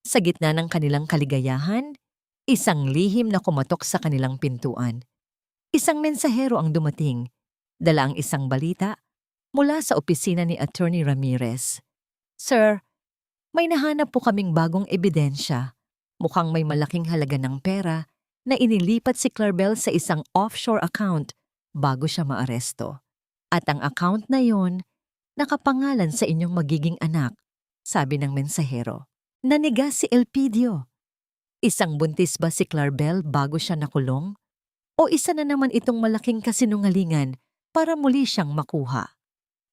sa gitna ng kanilang kaligayahan, isang lihim na kumatok sa kanilang pintuan. Isang mensahero ang dumating, dala ang isang balita mula sa opisina ni Attorney Ramirez. "Sir, may nahanap po kaming bagong ebidensya. Mukhang may malaking halaga ng pera na inilipat si Claribel sa isang offshore account bago siya maaresto. At ang account na yon, nakapangalan sa inyong magiging anak," sabi ng mensahero. Nanigas si Elpidio. Isang buntis ba si Claribel bago siya nakulong? O isa na naman itong malaking kasinungalingan para muli siyang makuha?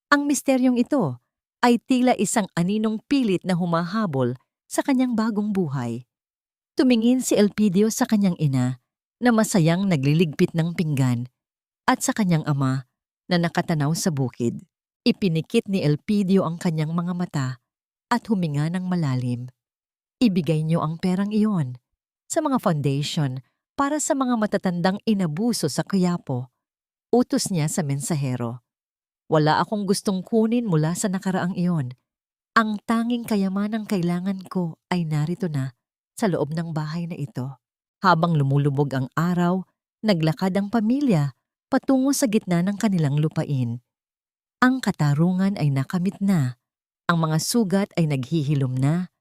Ang misteryong ito ay tila isang aninong pilit na humahabol sa kanyang bagong buhay. Tumingin si Elpidio sa kanyang ina na masayang nagliligpit ng pinggan at sa kanyang ama na nakatanaw sa bukid. Ipinikit ni Elpidio ang kanyang mga mata at huminga ng malalim. "Ibigay niyo ang perang iyon sa mga foundation para sa mga matatandang inabuso sa Quiapo," utos niya sa mensahero. "Wala akong gustong kunin mula sa nakaraang iyon. Ang tanging kayamanang kailangan ko ay narito na sa loob ng bahay na ito." Habang lumulubog ang araw, naglakad ang pamilya patungo sa gitna ng kanilang lupain. Ang katarungan ay nakamit na, ang mga sugat ay naghihilom na,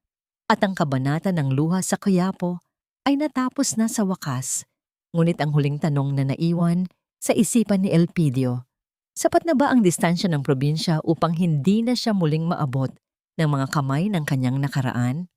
at ang kabanata ng luha sa Quiapo ay natapos na sa wakas. Ngunit ang huling tanong na naiwan sa isipan ni Elpidio, sapat na ba ang distansya ng probinsya upang hindi na siya muling maabot ng mga kamay ng kanyang nakaraan?